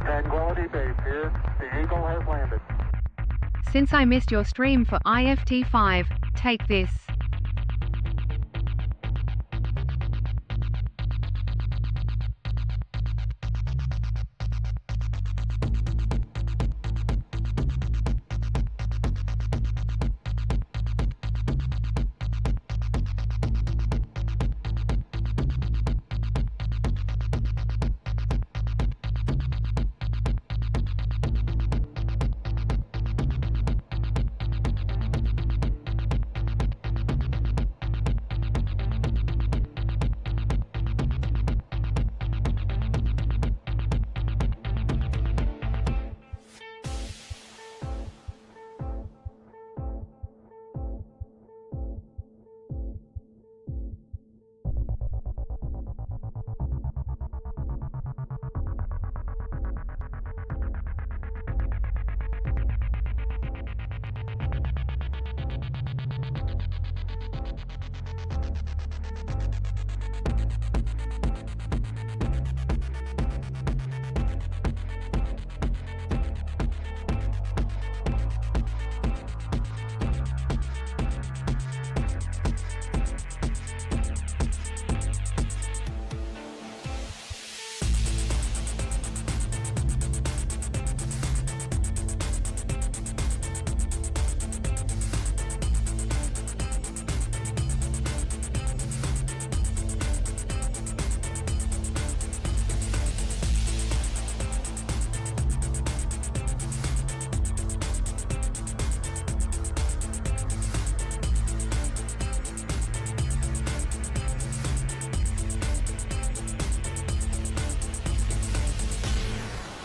Tranquility Base here. The Eagle has landed. Since I missed your stream for IFT5, take this.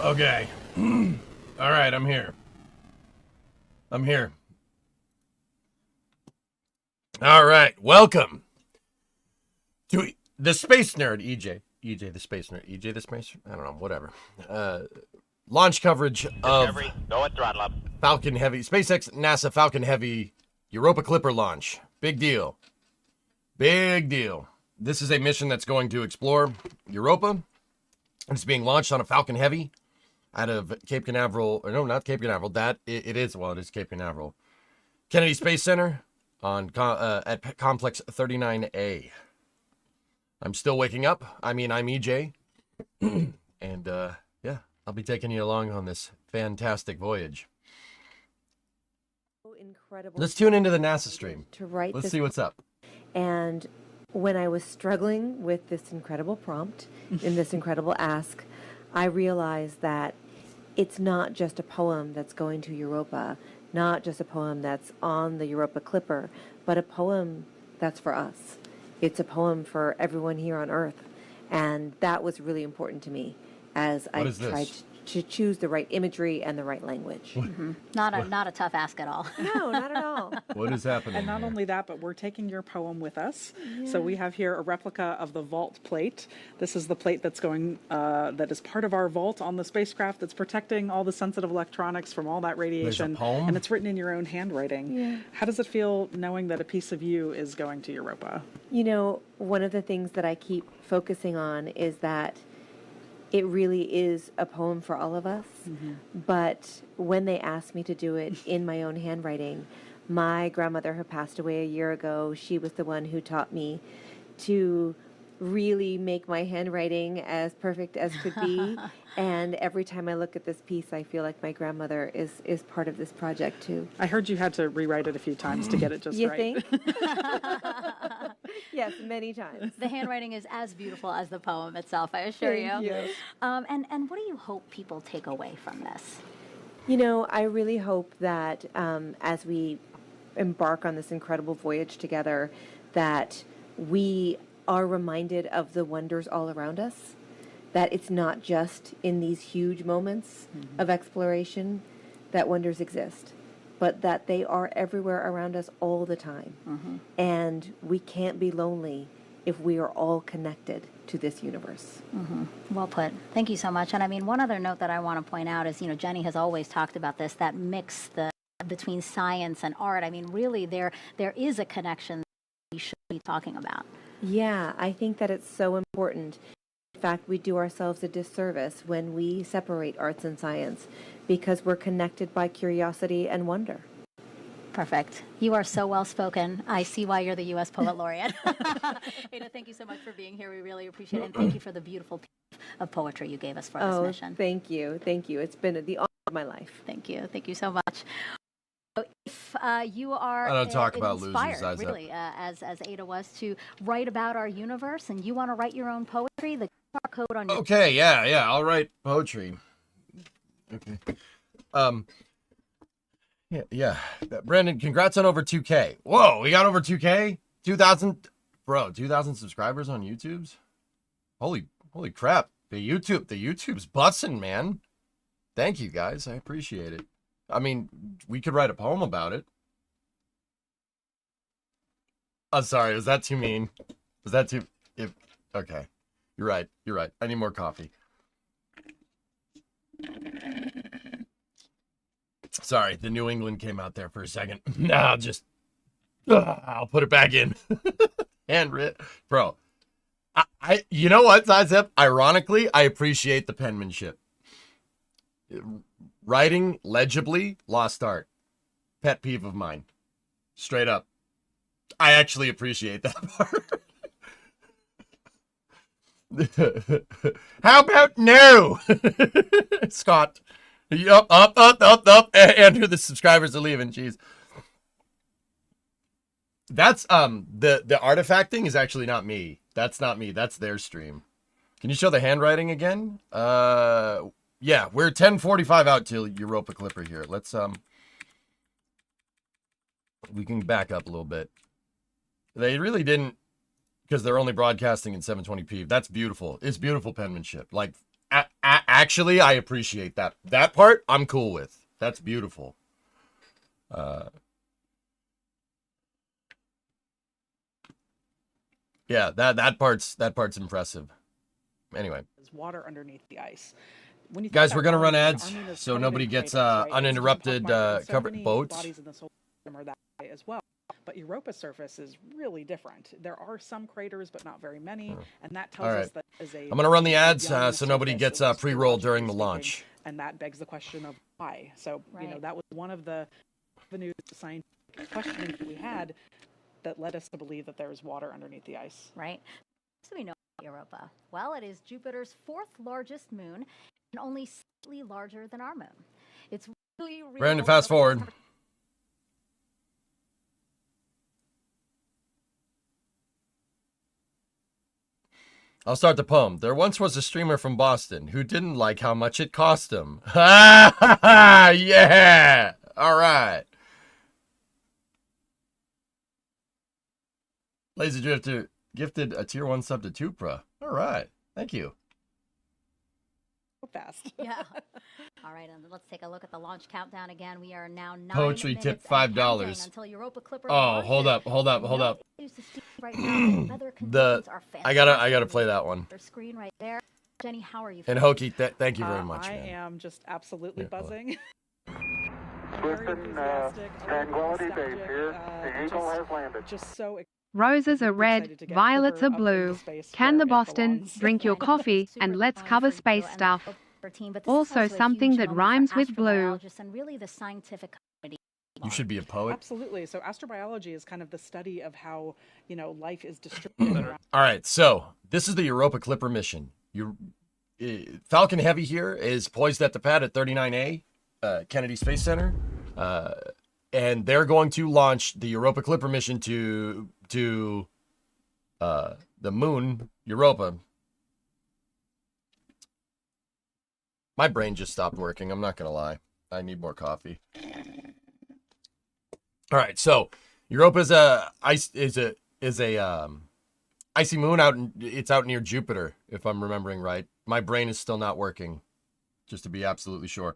Okay. All right, I'm here. All right, welcome to the Space Nerd, EJ the Space Nerd, I don't know, whatever. Launch coverage of Go at throttle up. Falcon Heavy, SpaceX NASA Falcon Heavy Europa Clipper launch. Big deal. This is a mission that's going to explore Europa, and it's being launched on a Falcon Heavy out of Cape Canaveral, or no, not Cape Canaveral. It is Cape Canaveral. Kennedy Space Center on at Complex 39A. I'm still waking up. I'm EJ, and yeah, I'll be taking you along on this fantastic voyage. Incredible. Let's tune into the NASA stream. Let's see what's up. And when I was struggling with this incredible prompt in this incredible ask, I realized that it's not just a poem that's going to Europa, not just a poem that's on the Europa Clipper, but a poem that's for us. It's a poem for everyone here on Earth. And that was really important to me as I tried to... choose the right imagery and the right language. Not a tough ask at all. No, not at all. What is happening? And not here? only that, but we're taking your poem with us. So we have here a replica of the vault plate. This is the plate that's going, that is part of our vault on the spacecraft that's protecting all the sensitive electronics from all that radiation. poem? And it's written in your own handwriting. Yeah. How does it feel knowing that a piece of you is going to Europa? You know, one of the things that I keep focusing on is that it really is a poem for all of us. But when they asked me to do it in my own handwriting, my grandmother, who passed away a year ago, she was the one who taught me to really make my handwriting as perfect as could be. And every time I look at this piece, I feel like my grandmother is part of this project too. I heard you had to rewrite it a few times to get it just You right. think? Yes, many times. The handwriting is as beautiful as the poem itself, I assure you. Thank you. And what do you hope people take away from this? You know, I really hope that as we embark on this incredible voyage together, that we are reminded of the wonders all around us, that it's not just in these huge moments of exploration that wonders exist, but that they are everywhere around us all the time. And we can't be lonely if we are all connected to this universe. Well put. Thank you so much. And I mean, one other note that I want to point out is, Jenny has always talked about this, that mix between science and art. I mean, really, there is a connection that we should be talking about. Yeah, I think that it's so important. In fact, we do ourselves a disservice when we separate arts and science because we're connected by curiosity and wonder. Perfect. You are so well spoken. I see why you're the U.S. Poet Laureate. Ada, thank you so much for being here. We really appreciate it. And thank you for the beautiful piece of poetry you gave us for this mission. Thank you. Thank you. It's been the honor of my life. Thank you. Thank you so much. If you are I don't talk about inspired, losers, Isaac. really, as Ada was, to write about our universe, and you want to write your own poetry, the QR code on your Okay, yeah, I'll write poetry. Okay. Yeah. Brandon, congrats on over 2K. Whoa, we got over 2K? 2,000 subscribers on YouTube's? Holy crap. The YouTube's bussin', man. Thank you, guys. I appreciate it. I mean, we could write a poem about it. I'm sorry, was that too mean? Was that too... Okay. You're right. I need more coffee. Sorry, the New England came out there for a second. Nah, I'll put it back in. Handwritten. Bro, I you know what, Zip? Ironically, I appreciate the penmanship. Writing legibly, lost art. Pet peeve of mine. Straight up. I actually appreciate that part. How about no? Scott. Yup, up. Andrew, the subscribers are leaving. Jeez. That's the artifact thing is actually not me. That's not me. That's their stream. Can you show the handwriting again? Yeah, we're 10:45 out till Europa Clipper here. Let's we can back up a little bit. They really didn't, because they're only broadcasting in 720p. That's beautiful. It's beautiful penmanship. Like, actually, I appreciate that. That part, I'm cool with. That's beautiful. Yeah, that part's impressive. Anyway. There's water underneath the ice. When you think Guys, about we're gonna water, run the ads Army is so covered nobody in gets craters, right? And so uninterrupted we talk about so covered many boats. Bodies in the solar system are that way as well. But Europa's surface is really different. There are some craters, but not very many, and that tells All right. us that is a. I'm gonna run the ads young so nobody surface, gets at least pre-roll geologically during the speaking, launch. and that begs the question of why. So Right. that was one of the avenues of scientific questioning that we had that led us to believe that there is water underneath the ice. right? So we know about Europa. Well, it is Jupiter's fourth largest moon and only slightly larger than our moon. It's really Brandon, fast forward. I'll start the poem. There once was a streamer from Boston who didn't like how much it cost him. Ha ha ha! Yeah! All right. Lazy Drifter gifted a tier 1 sub to Tupra. All right. Thank you. fast. Yeah. All right, and let's take a look at the launch countdown again. We are now 9 Poetry minutes tip and $5. counting until Europa Clipper Oh, launches. hold up. No news to speak right now. The weather conditions are I fantastic. gotta play that one. Your screen right there. Jenny, how are you And feeling? Hokie, thank you very much, I man. am just absolutely Yeah, hold on. buzzing. Houston, Tranquility Base here. The Eagle has landed. Just so Roses are red, excited to get violets Clipper are up into blue. space Can where the it Boston belongs. drink your Yeah, coffee super and let's fun cover for you space and the stuff? Clipper team, but this is Also a something huge that moment rhymes for with blue. astrobiologists and really the scientific community. You should be a poet. Absolutely. So astrobiology is kind of the study of how, life is distributed around. All right, so this is the Europa Clipper mission. Falcon Heavy here is poised at the pad at 39A, Kennedy Space Center, and they're going to launch the Europa Clipper mission to the moon, Europa. My brain just stopped working. I'm not gonna lie. I need more coffee. All right, so Europa is a icy moon it's out near Jupiter, if I'm remembering right. My brain is still not working, just to be absolutely sure.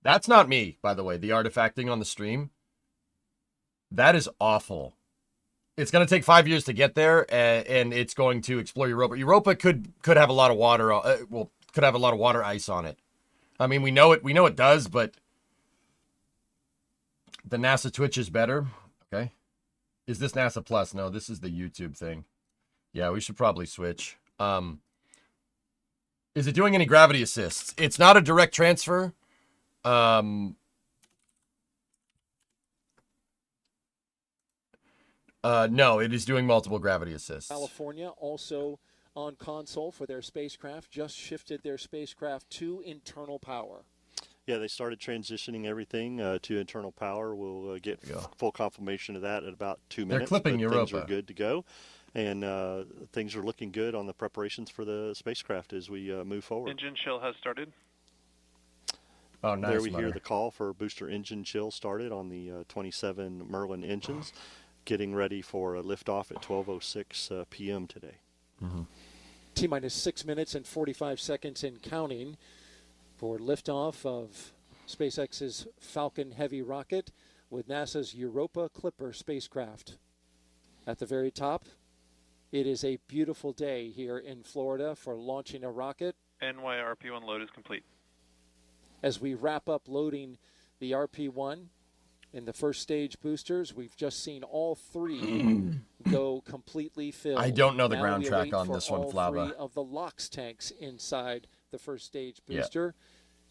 That's not me, by the way. The artifacting on the stream, that is awful. It's going to take 5 years to get there, and it's going to explore Europa. Europa could have a lot of water. Could have a lot of water ice on it. I mean, we know it does, but the NASA Twitch is better. Okay. Is this NASA Plus? No, this is the YouTube thing. Yeah, we should probably switch. Is it doing any gravity assists? It's not a direct transfer. No, it is doing multiple gravity assists. California also on console for their spacecraft, just shifted their spacecraft to internal power. Yeah, they started transitioning everything to internal power. We'll get full confirmation of that in about 2 minutes. They're clipping Europa. Things are good to go, and things are looking good on the preparations for the spacecraft as we move forward. Engine chill has started. Oh, nice. There we hear the call for booster engine chill started on the 27 Merlin engines, getting ready for a liftoff at 12:06 p.m. today. Mm-hmm. T-minus 6 minutes and 45 seconds and counting for liftoff of SpaceX's Falcon Heavy rocket with NASA's Europa Clipper spacecraft. At the very top, it is a beautiful day here in Florida for launching a rocket. NYRP1 load is complete. As we wrap up loading the RP1 in the first stage boosters, we've just seen all three go completely filled. I don't know the Now ground we track await on for this one, all Flava. three of the LOX tanks inside the first stage booster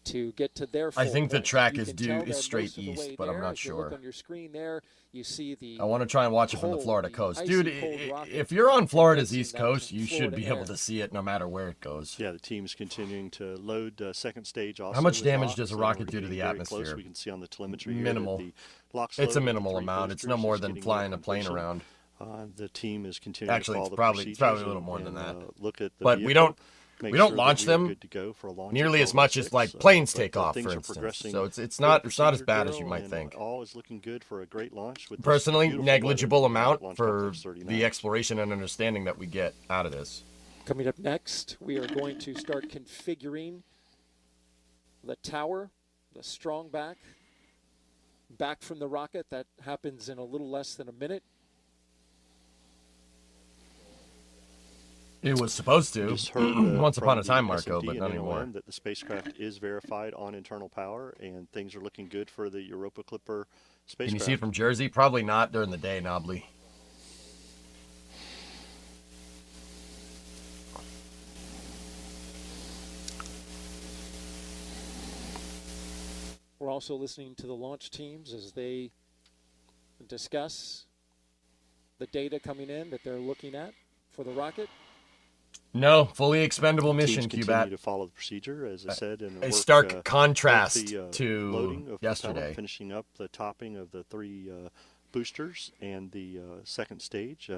to get to their I think the point. track You is can tell they're straight most of the east, way but I'm there. not As you look sure. on your screen there, you see the I want to try and watch it from the cold, Florida the coast. icy Dude, cold rocket if you're on Florida's condensing east that coast, you should Florida be able air. to see it no matter where it goes. Yeah, the team's continuing to load second stage. Also, How much with damage LOX, does a and rocket we're do to getting the very close. atmosphere? We can see on the telemetry here Minimal. that the LOX It's a load with minimal the three amount. It's no boosters more is than getting near flying a plane completion. around. The team is continuing Actually, to follow it's the probably procedures a little and- more than and, that. Look at the But we vehicle, don't make we don't sure that launch we are them good to go for a launch nearly at as much as 12:06, like planes but, take off, things for are instance. progressing So it's per not as procedure, bad as you Daryl, might and think. All is looking good for a great launch. With this Personally, beautiful negligible weather, amount launch for couples 39. the exploration and understanding that we get out of this. Coming up next, we are going to start configuring the tower, the strong back from the rocket. That happens in a little less than a minute. It was supposed to. Just heard, Once from upon a the time, Marco, SMD but and not anymore. NOM that the spacecraft is verified on internal power, and things are looking good for the Europa Clipper spacecraft. Can you see it from Jersey? Probably not during the day, Knobbly. We're also listening to the launch teams as they discuss the data coming in that they're looking at for the rocket. No, fully expendable mission, Teams continue Cubat. to follow the procedure, as I said, and A work, stark contrast the, to loading of yesterday. propellant, finishing up the topping of the three boosters and the second stage.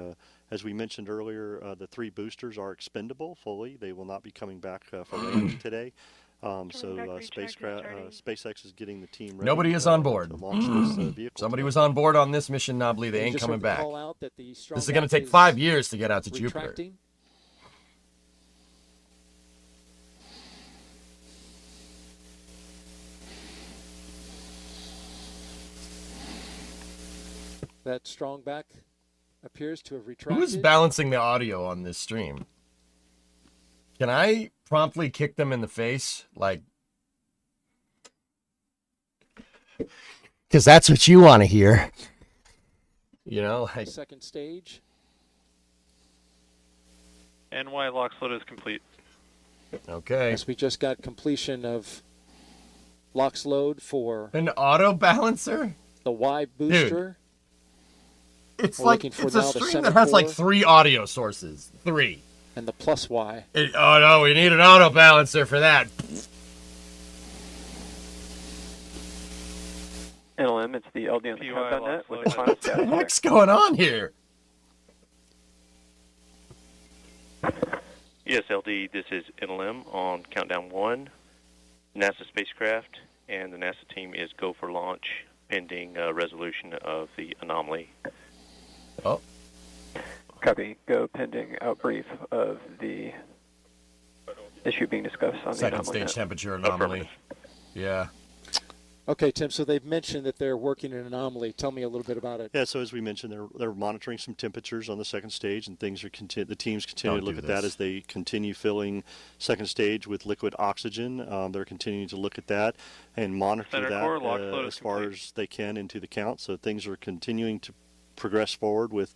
As we mentioned earlier, the three boosters are expendable fully. They will not be coming back for landing today. SpaceX is getting the team ready. Nobody is on board. To launch this vehicle. Somebody was on board on this mission, Knobbly. They And ain't just coming heard the back. call out that the strong This is going to back take 5 years to get out to retracting. Jupiter. That strong back appears to have retracted. Who's balancing the audio on this stream? Can I promptly kick them in the face? Like, because that's what you want to hear. You know, like, Second stage. NY LOX load is complete. okay. As we just got completion of LOX load for An auto balancer? the Y booster. It's We're like, looking for it's a now the stream center that has like core. 3 audio sources. 3. And the plus Y. Oh no, we need an auto balancer for that. NLM, it's the LD on the PY count.net LOX with load the final is status. What's going on here? Yes, LD, this is NLM on Countdown 1, NASA spacecraft, and the NASA team is go for launch pending resolution of the anomaly. Oh. Copy. Go pending outbrief of the issue being discussed on the Second anomaly. stage temperature anomaly. Yeah. Okay, Tim, so they've mentioned that they're working an anomaly. Tell me a little bit about it. Yeah, so as we mentioned, they're monitoring some temperatures on the second stage, and things are the teams continue Don't to look do at that this. as they continue filling second stage with liquid oxygen. They're continuing to look at that and monitor Center that core, LOX load as is far complete. as they can into the count. So things are continuing to progress forward with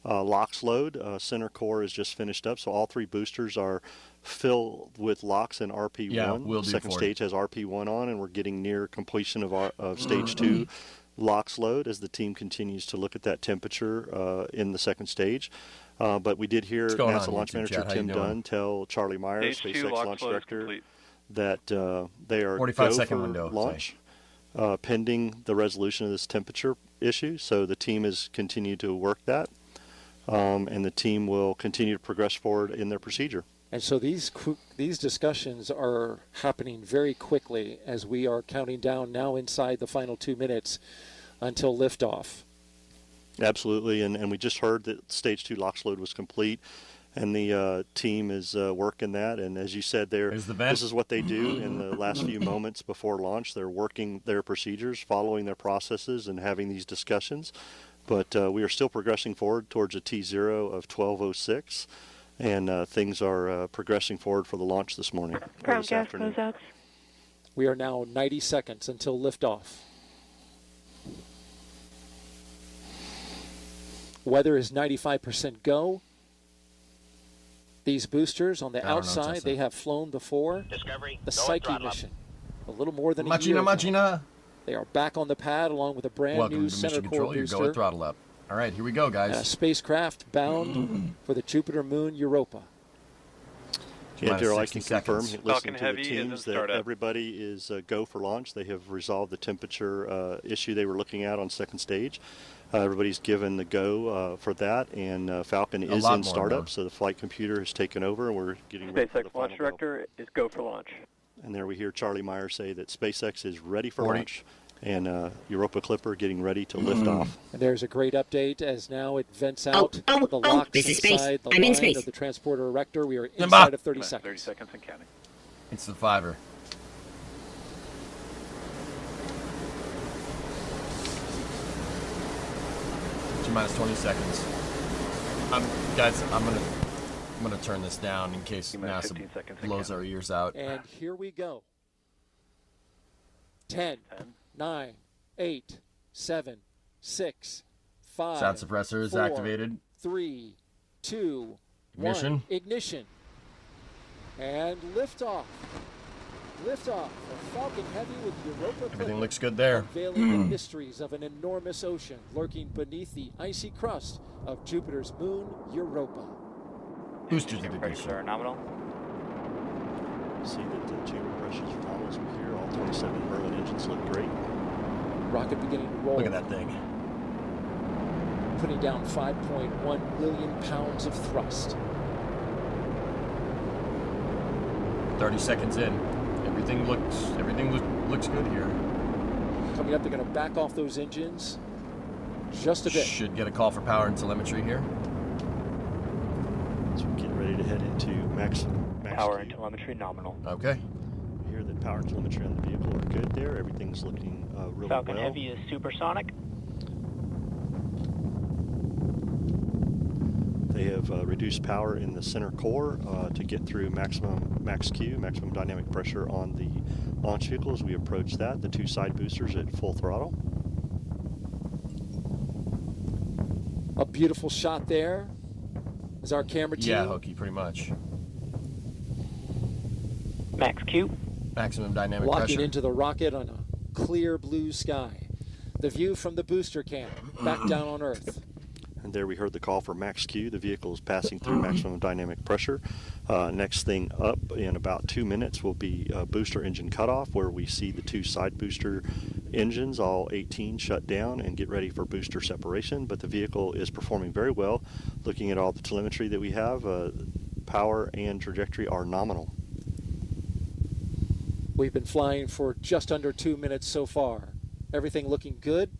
LOX load. Center core is just finished up, so all 3 boosters are filled with LOX and RP1. Yeah, we'll do Second for it. stage has RP1 on, and we're getting near completion of stage 2 LOX load as the team continues to look at that temperature in the second stage. But we did hear What's going NASA on, launch YouTube manager chat? How you Tim doing? Dunn tell Charlie Myers, Stage 2 SpaceX LOX launch load is director, complete. that they are 45 go second for window, launch pending the resolution of this temperature issue. So the team has continued to work that, and the team will continue to progress forward in their procedure. And so these discussions are happening very quickly as we are counting down now inside the final 2 minutes until liftoff. Absolutely, and we just heard that stage 2 LOX load was complete, and the team is working that. And as you said, There's the vent. this is what they do in the last few moments before launch. They're working their procedures, following their processes, and having these discussions. But we are still progressing forward towards a T0 of 12:06, and things are progressing forward for the launch this morning or this afternoon. We are now 90 seconds until liftoff. Weather is 95% go. These boosters on the I don't know, outside, Tessa. they have flown before. Discovery, The Psyche mission, a little more than a year Machina, ago. machina. They are back on the pad along with a brand Welcome new to center Mission core Control. You're booster going throttle up. All right, here we go, and a guys. spacecraft bound for the Jupiter moon Europa. Yeah, Minus Daryl, I 60 can confirm, seconds. listening to the Heavy is in teams, that startup. everybody is go for launch. They have resolved the temperature issue they were looking at on second stage. Everybody's given the go for that, and Falcon is lot in more startup, mode. so the flight computer has taken over, and we're getting ready for the SpaceX final launch go. director is go for launch. And there we hear Charlie Myers say that SpaceX is ready for 40. launch, and Europa Clipper getting ready to lift off. And there's a great update as now it vents out the LOX this is space. inside the I'm in line space. of the transporter erector. We are Simba. inside of 30 30 seconds. seconds and counting. It's the 5er. Minus 20 seconds. Guys, I'm gonna turn this down in case Minus NASA 15 seconds and blows counting. our ears out. And here we go. 10, 9, 8, 7, 6, 5. Sound suppressor is 4, activated. 3, 2, Ignition. 1. Ignition. And liftoff. Liftoff of Falcon Heavy with Europa Everything Clipper, looks good there. unveiling the mysteries of an enormous ocean lurking beneath the icy crust of Jupiter's moon, Europa. Boosters ignition. Pressure nominal. See that the chamber pressures are normal as we hear. All 27 Merlin engines look great. Rocket beginning to roll. Look at that thing. Putting down 5.1 million pounds of thrust. 30 seconds in. Everything looks good here. Coming up, they're going to back off those engines just a bit. Should get a call for power and telemetry here. So we're getting ready to head into max Power Q. and telemetry nominal. Okay. We hear that power and telemetry on the vehicle are good there. Everything's looking really Falcon well. Heavy is supersonic. They have reduced power in the center core to get through max Q, maximum dynamic pressure on the launch vehicle as we approach that. The 2 side boosters at full throttle. A beautiful shot there. Is our camera team? Yeah, Hooky, pretty much. Max Q. Maximum dynamic Locking pressure. into the rocket on a clear blue sky. The view from the booster cam, back down on Earth. And there we heard the call for max Q. The vehicle is passing through maximum dynamic pressure. Next thing up in about 2 minutes will be booster engine cutoff, where we see the 2 side booster engines, all 18, shut down and get ready for booster separation. But the vehicle is performing very well. Looking at all the telemetry that we have, power and trajectory are nominal. We've been flying for just under 2 minutes so far. Everything looking good.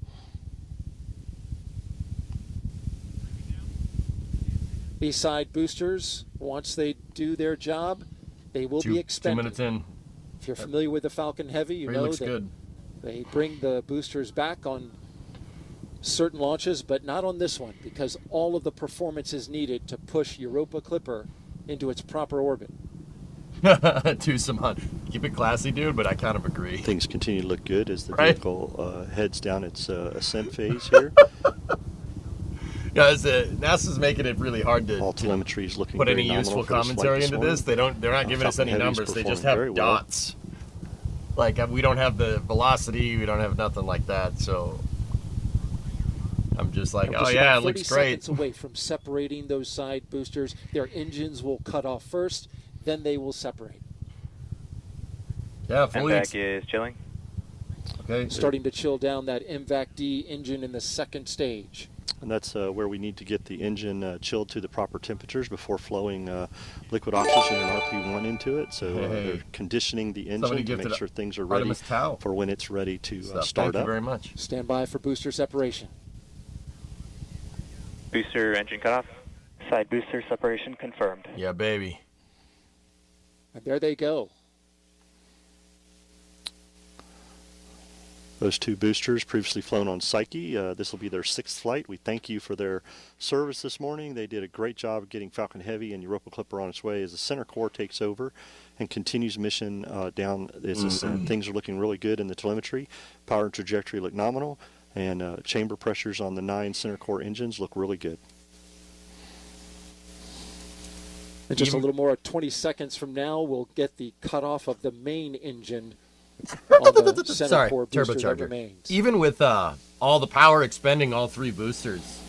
These side boosters, once they do their job, they will be expended. 2 minutes in. If you're familiar with the Falcon Heavy, you know looks that good. they bring the boosters back on certain launches, but not on this one, because all of the performance is needed to push Europa Clipper into its proper orbit. Do some keep it classy, dude, but I kind of agree. Things continue to look good as the Right? vehicle heads down its ascent phase here. Guys, NASA's making it really hard to All telemetry is looking put very any nominal useful for this flight commentary this into morning. this. They're not giving us any Falcon Heavy's numbers. They just performing very have well. dots. Like we don't have the velocity. We don't have nothing like that. So I'm just like, We're oh just yeah, about it looks 30 great. seconds away from separating those side boosters. Their engines will cut off first, then they will separate. Yeah, fully. MVAC is chilling. Okay. Starting to chill down that MVAC-D engine in the second stage. And that's where we need to get the engine chilled to the proper temperatures before flowing liquid oxygen and RP1 into it. So they're conditioning the engine to gifted make sure things are ready Artemis Tau. for when it's ready to Thank start you up. very much. Stand by for booster separation. Booster engine cutoff. Side booster separation confirmed. Yeah, baby. And there they go. Those 2 boosters previously flown on Psyche. This will be their 6th flight. We thank you for their service this morning. They did a great job of getting Falcon Heavy and Europa Clipper on its way as the center core takes over and continues mission down its ascent. Things are looking really good in the telemetry. Power and trajectory look nominal, and chamber pressures on the 9 center core engines look really good. And just a little more, 20 seconds from now, we'll get the cutoff of the main engine on the center core booster that remains. Even with all the power expending all 3 boosters,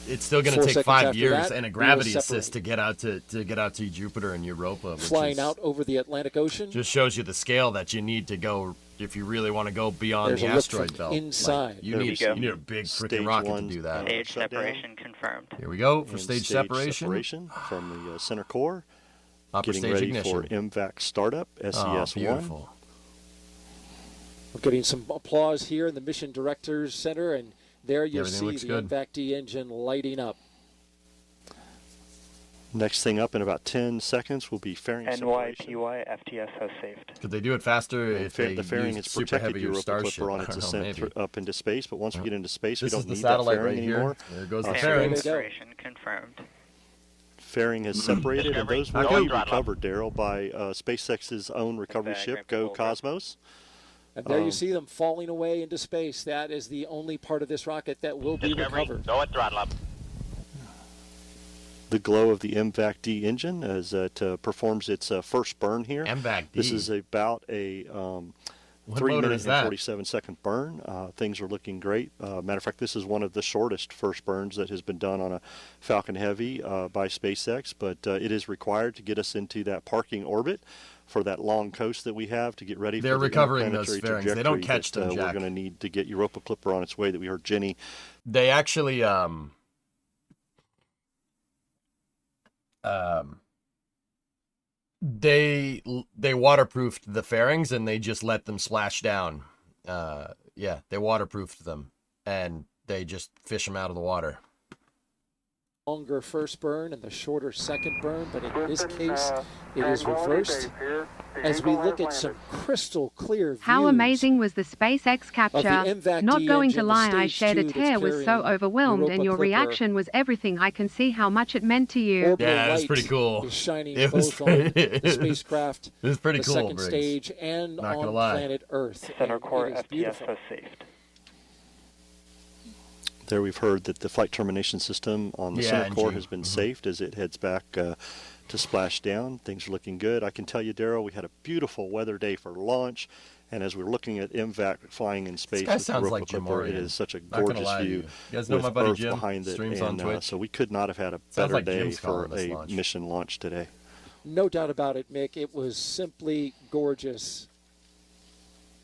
it's still going to 4 take seconds 5 after years that, and a we will gravity separate. assist to get out to Jupiter and Europa. Which Flying is, out over the Atlantic Ocean. just shows you the scale that you need to go if you really want to go beyond There's the a look asteroid from belt. inside. Like, you There need we go. a big freaking Stage rocket to 1 do that. Stage shutdown. separation confirmed. Here we go for And stage separation. From the center core. Upper Getting stage ready ignition. for MVAC startup, Oh, SES-1. beautiful. We're getting some applause here in the Mission Directors Center, and there you Everything see looks the good. MVAC-D engine lighting up. Next thing up in about 10 seconds will be fairing separation. NYPY FTS has saved. Could they do it faster if they The fairing use has super protected heavy or Europa Starship? Clipper on I its don't know, ascent maybe. up into space, but once we get into space, This we is don't the need that satellite fairing right here. anymore. There goes the So fairings. Separation confirmed. Fairing has separated, and those will Okay. be recovered, Daryl, by SpaceX's own recovery Back, ship, ramp Go over. Cosmos. And there you see them falling away into space. That is the only part of this rocket that will be recovered. Go at throttle up. The glow of the MVAC-D engine as it performs its first burn here. MVAC-D. This is about a What 3 motor minute is and that? 47-second burn. Things are looking great. Matter of fact, this is one of the shortest first burns that has been done on a Falcon Heavy by SpaceX, but it is required to get us into that parking orbit for that long coast that we have to get ready They're for the recovering those interplanetary fairings. They don't trajectory catch that, them, we're Jack. going to need to get Europa Clipper on its way that we heard Jenny. They actually they waterproofed the fairings and they just let them splash down. Yeah, they waterproofed them and they just fish them out of the water. longer first burn and the shorter second burn, but in this case, it is reversed as we look at some crystal clear views. How amazing was the SpaceX capture? Not going to lie, I shared a tear, was so overwhelmed, and your reaction was everything. I can see how much it meant to you. Yeah, it's pretty cool. Is shining both on the spacecraft, it was pretty the cool, second Briggs. stage, and Not on gonna lie. planet Earth. Center core it is FPS beautiful. has saved. There we've heard that the flight termination system on the center core has been saved as it heads back to splash down. Things are looking good. I can tell you, Daryl, we had a beautiful weather day for launch, and as we're looking at MVAC flying in space with the Europa Clipper, it is such a gorgeous view. You guys know with my buddy Earth Jim behind it, streams on and Twitch. so we could not have had a better day for a mission launch today. No doubt about it, Mick. It was simply gorgeous.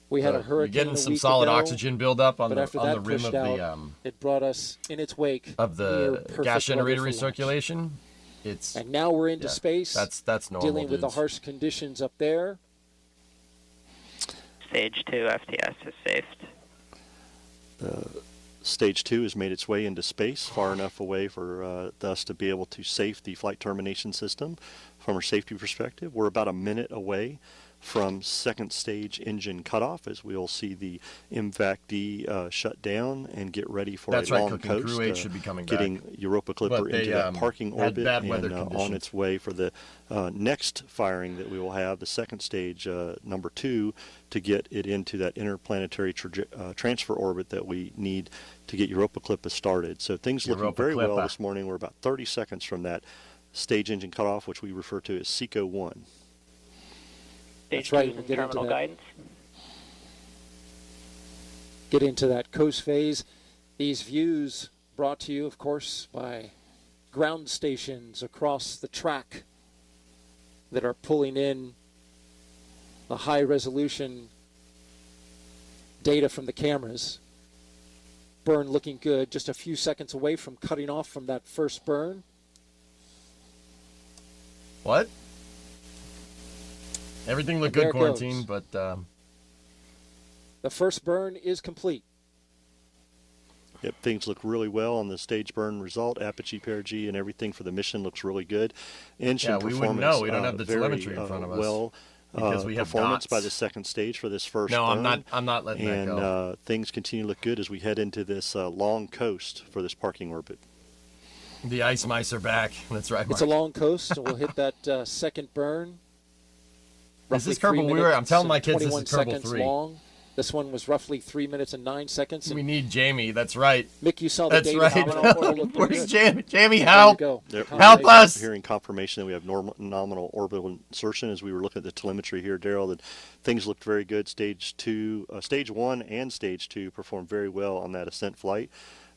We had a hurricane You're getting a some week solid ago, oxygen buildup on but after the that rim pushed of out, the it brought us in its wake of near the perfect gas generator weather for launch. recirculation. It's And now we're into space. That's normal. Dealing with the harsh conditions up there. Stage 2 FTS is saved. Stage 2 has made its way into space far enough away for us to be able to safe the flight termination system from a safety perspective. We're about a minute away from second stage engine cutoff as we'll see the MVAC-D shut down and get ready for a long coast. Crew 8 should be coming getting back. Europa Clipper into that parking orbit and on its way for the next firing that we will have, the second stage, number 2, to get it into that interplanetary transfer orbit that we need to get Europa Clipper started. So things looking very well this morning. We're about 30 seconds from that stage engine cutoff, which we refer to as SECO 1. That's right. We'll get into that. Guidance. Get into that coast phase. These views brought to you, of course, by ground stations across the track that are pulling in the high-resolution data from the cameras. Burn looking good, just a few seconds away from cutting off from that first burn. What? Everything looked good, quarantine, but the first burn is complete. Yep, things look really well on the stage burn result. Apogee, perigee, and everything for the mission looks really good. Engine we performance, wouldn't know. We don't have the very, telemetry in front of us. Well, because we have performance dots. by the second stage for this first No, burn. I'm not letting that go. And things continue to look good as we head into this long coast for this parking orbit. The ice mice are back. That's right, Mark. It's a long coast, and we'll hit that second burn. This is Kerbal. I'm telling my kids this is Kerbal 3. Long. This one was roughly 3 minutes and 9 seconds. We need Jamie. That's right. Mick, you saw the data. Right. Where's Jamie? Jamie, help! Help us! Hearing confirmation that we have nominal orbital insertion as we were looking at the telemetry here, Daryl. That things looked very good. Stage 1 and Stage 2 performed very well on that ascent flight.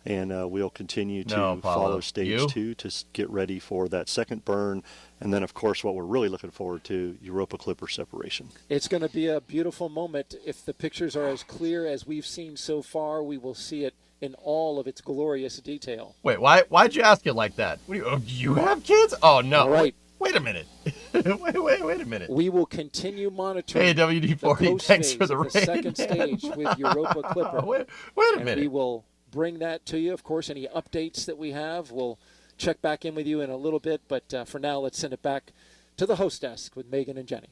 And we'll continue to follow Stage 2 to get ready for that second burn. And then, of course, what we're really looking forward to, Europa Clipper separation. It's going to be a beautiful moment. If the pictures are as clear as we've seen so far, we will see it in all of its glorious detail. Wait, why'd you ask it like that? What do you have kids? Oh, no. All right. Wait a minute. wait a minute. We will continue monitoring hey, WD-40, thanks for the raid. The second stage with Europa Clipper. wait a minute. And we will bring that to you. Of course, any updates that we have, we'll check back in with you in a little bit. But for now, let's send it back to the host desk with Megan and Jenny.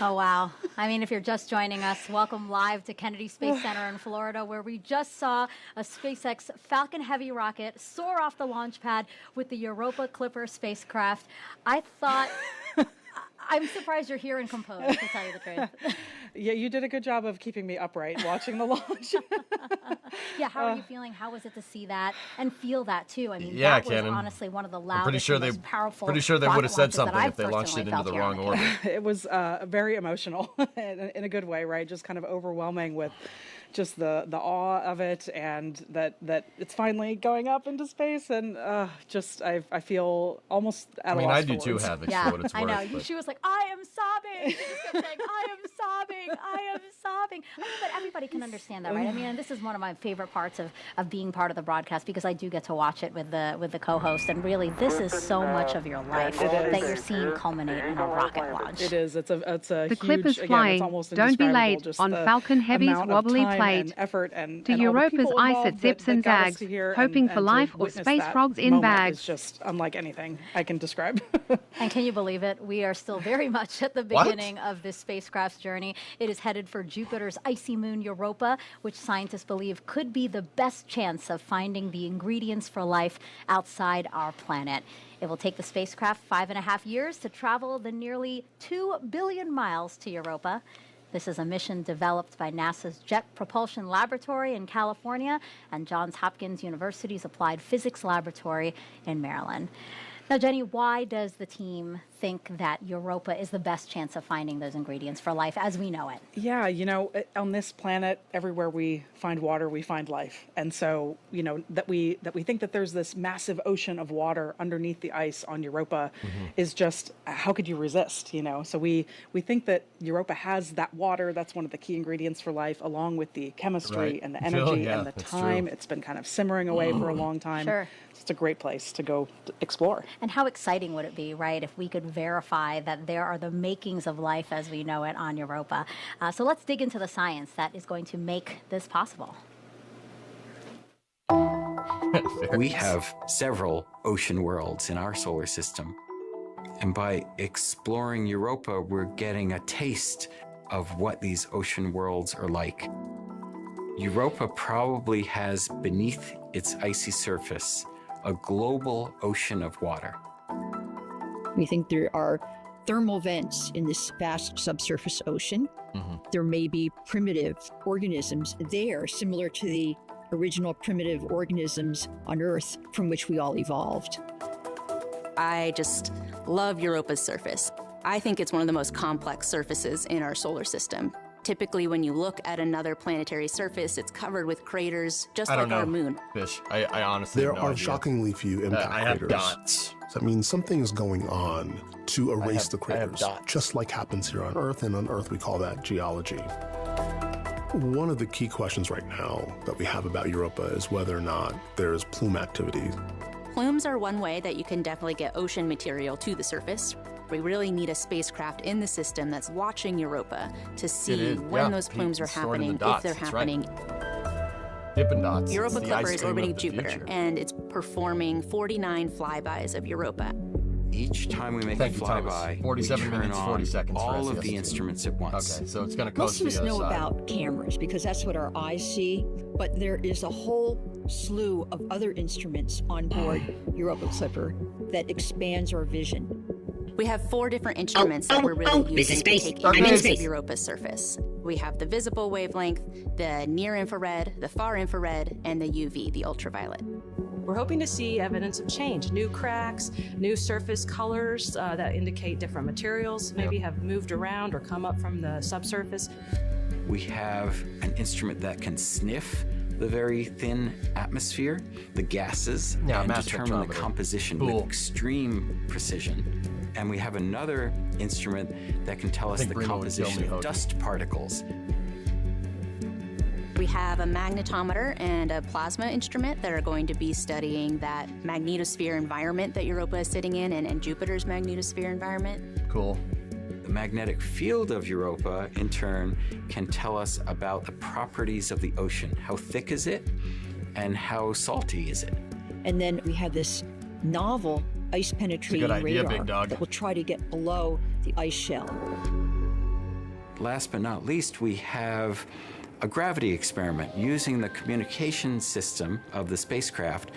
Oh, wow. I mean, if you're just joining us, welcome live to Kennedy Space Center in Florida, where we just saw a SpaceX Falcon Heavy rocket soar off the launch pad with the Europa Clipper spacecraft. I thought... I'm surprised you're here and composed, to tell you the truth. Yeah, you did a good job of keeping me upright watching the launch. Yeah, how are you feeling? How was it to see that and feel that, too? I mean, yeah, that was Cannon. Honestly one of the loudest and most powerful Pretty sure they would have said something if they I've launched it into the wrong here. orbit. It was very emotional in a good way, right? Just kind of overwhelming with just the awe of it, and that it's finally going up into space, and just I feel almost at a loss I for do words. too have it. Yeah, for what it's I know. worth, She was like, I am sobbing. She just kept saying, I am sobbing. I am sobbing. I mean, but everybody can understand that, right? I mean, and this is one of my favorite parts of being part of the broadcast, because I do get to watch it with the co-host, and really, this is so much of your life that you're seeing culminate in a rocket launch. It is. It's a The huge, clip is again, flying. it's almost Don't be indescribable, late just on the Falcon Heavy's amount of wobbly time plate. effort and to all the Europa's people ice involved it zips that and got us zags, to here hoping and for to life or witness space that frogs in moment bags. is just unlike anything I can describe. And can you believe it? We are still very much at the beginning of this spacecraft's journey. It is headed for Jupiter's icy moon Europa, which scientists believe could be the best chance of finding the ingredients for life outside our planet. It will take the spacecraft 5.5 years to travel the nearly 2 billion miles to Europa. This is a mission developed by NASA's Jet Propulsion Laboratory in California and Johns Hopkins University's Applied Physics Laboratory in Maryland. Now, Jenny, why does the team think that Europa is the best chance of finding those ingredients for life as we know it? Yeah, on this planet, everywhere we find water, we find life. And so, that we think that there's this massive ocean of water underneath the ice on Europa is just, how could you resist, So we think that Europa has that water. That's one of the key ingredients for life, along with the chemistry and the energy and the time. It's been kind of simmering away for a long time. Sure. It's a great place to go explore. And how exciting would it be, right, if we could verify that there are the makings of life as we know it on Europa. So let's dig into the science that is going to make this possible. We have several ocean worlds in our solar system. And by exploring Europa, we're getting a taste of what these ocean worlds are like. Europa probably has beneath its icy surface a global ocean of water. We think there are thermal vents in this vast subsurface ocean. There may be primitive organisms there, similar to the original primitive organisms on Earth from which we all evolved. I just love Europa's surface. I think it's one of the most complex surfaces in our solar system. Typically, when you look at another planetary surface, it's covered with craters, just like our moon. Fish. I honestly There have no are idea. shockingly few impact I have craters. dots. So that means something is going on to erase the I have craters, dots. just like happens here on Earth, and on Earth we call that geology. One of the key questions right now that we have about Europa is whether or not there's plume activity. Plumes are one way that you can definitely get ocean material to the surface. We really need a spacecraft in the system that's watching Europa to see when those plumes are happening, if they're happening. Dippin' Dots. Europa It's the Clipper ice is cream orbiting of the Jupiter, future. and it's performing 49 flybys of Europa. Each time we make Thank a you, Thomas. flyby, 47 we turn minutes, 40 on seconds for all of SES2. the instruments at once. Okay, so it's going to Most coast of us the other know side. about cameras because that's what our eyes see, but there is a whole slew of other instruments on board Europa Clipper that expands our vision. We have 4 different instruments that we're really using to take images of Europa's surface. We have the visible wavelength, the near-infrared, the far-infrared, and the UV, the ultraviolet. We're hoping to see evidence of change, new cracks, new surface colors that indicate different materials maybe have moved around or come up from the subsurface. We have an instrument that can sniff the very thin atmosphere, the gases, and mass determine the spectrometer. composition Cool. with extreme precision. And we have another instrument that can tell us think the Bruno would kill composition me, of Hoagie. dust particles. We have a magnetometer and a plasma instrument that are going to be studying that magnetosphere environment that Europa is sitting in and Jupiter's magnetosphere environment. Cool. The magnetic field of Europa, in turn, can tell us about the properties of the ocean. How thick is it, and how salty is it? And then we have this novel ice-penetrating idea, radar big dog. that will try to get below the ice shell. Last but not least, we have a gravity experiment using the communication system of the spacecraft.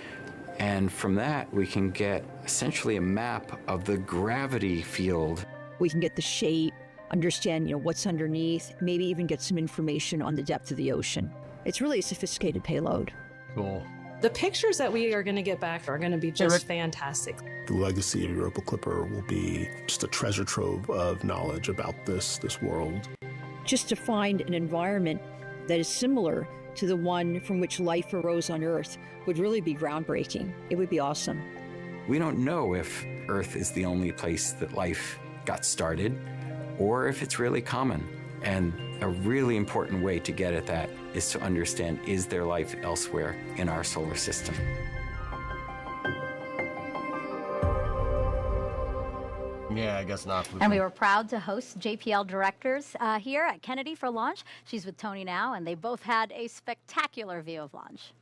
And from that, we can get essentially a map of the gravity field. We can get the shape, understand what's underneath, maybe even get some information on the depth of the ocean. It's really a sophisticated payload. Cool. The pictures that we are going to get back are going to be just fantastic. The legacy of Europa Clipper will be just a treasure trove of knowledge about this world. Just to find an environment that is similar to the one from which life arose on Earth would really be groundbreaking. It would be awesome. We don't know if Earth is the only place that life got started, or if it's really common. And a really important way to get at that is to understand, is there life elsewhere in our solar system? Yeah, I guess not. And we were proud to host JPL directors here at Kennedy for launch. She's with Tony now, and they both had a spectacular view of launch.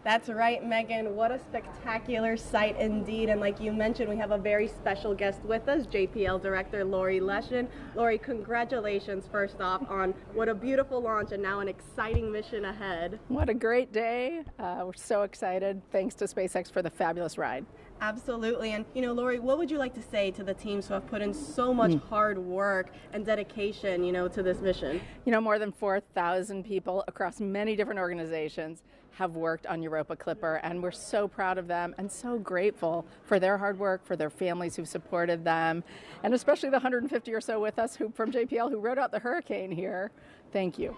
That's right, Megan. What a spectacular sight indeed. And like you mentioned, we have a very special guest with us, JPL Director Lori Leshin. Lori, congratulations first off on what a beautiful launch and now an exciting mission ahead. What a great day. We're so excited. Thanks to SpaceX for the fabulous ride. Absolutely. And, Lori, what would you like to say to the teams who have put in so much hard work and dedication, to this mission? More than 4,000 people across many different organizations have worked on Europa Clipper, and we're so proud of them and so grateful for their hard work, for their families who've supported them, and especially the 150 or so with us from JPL who rode out the hurricane here. Thank you.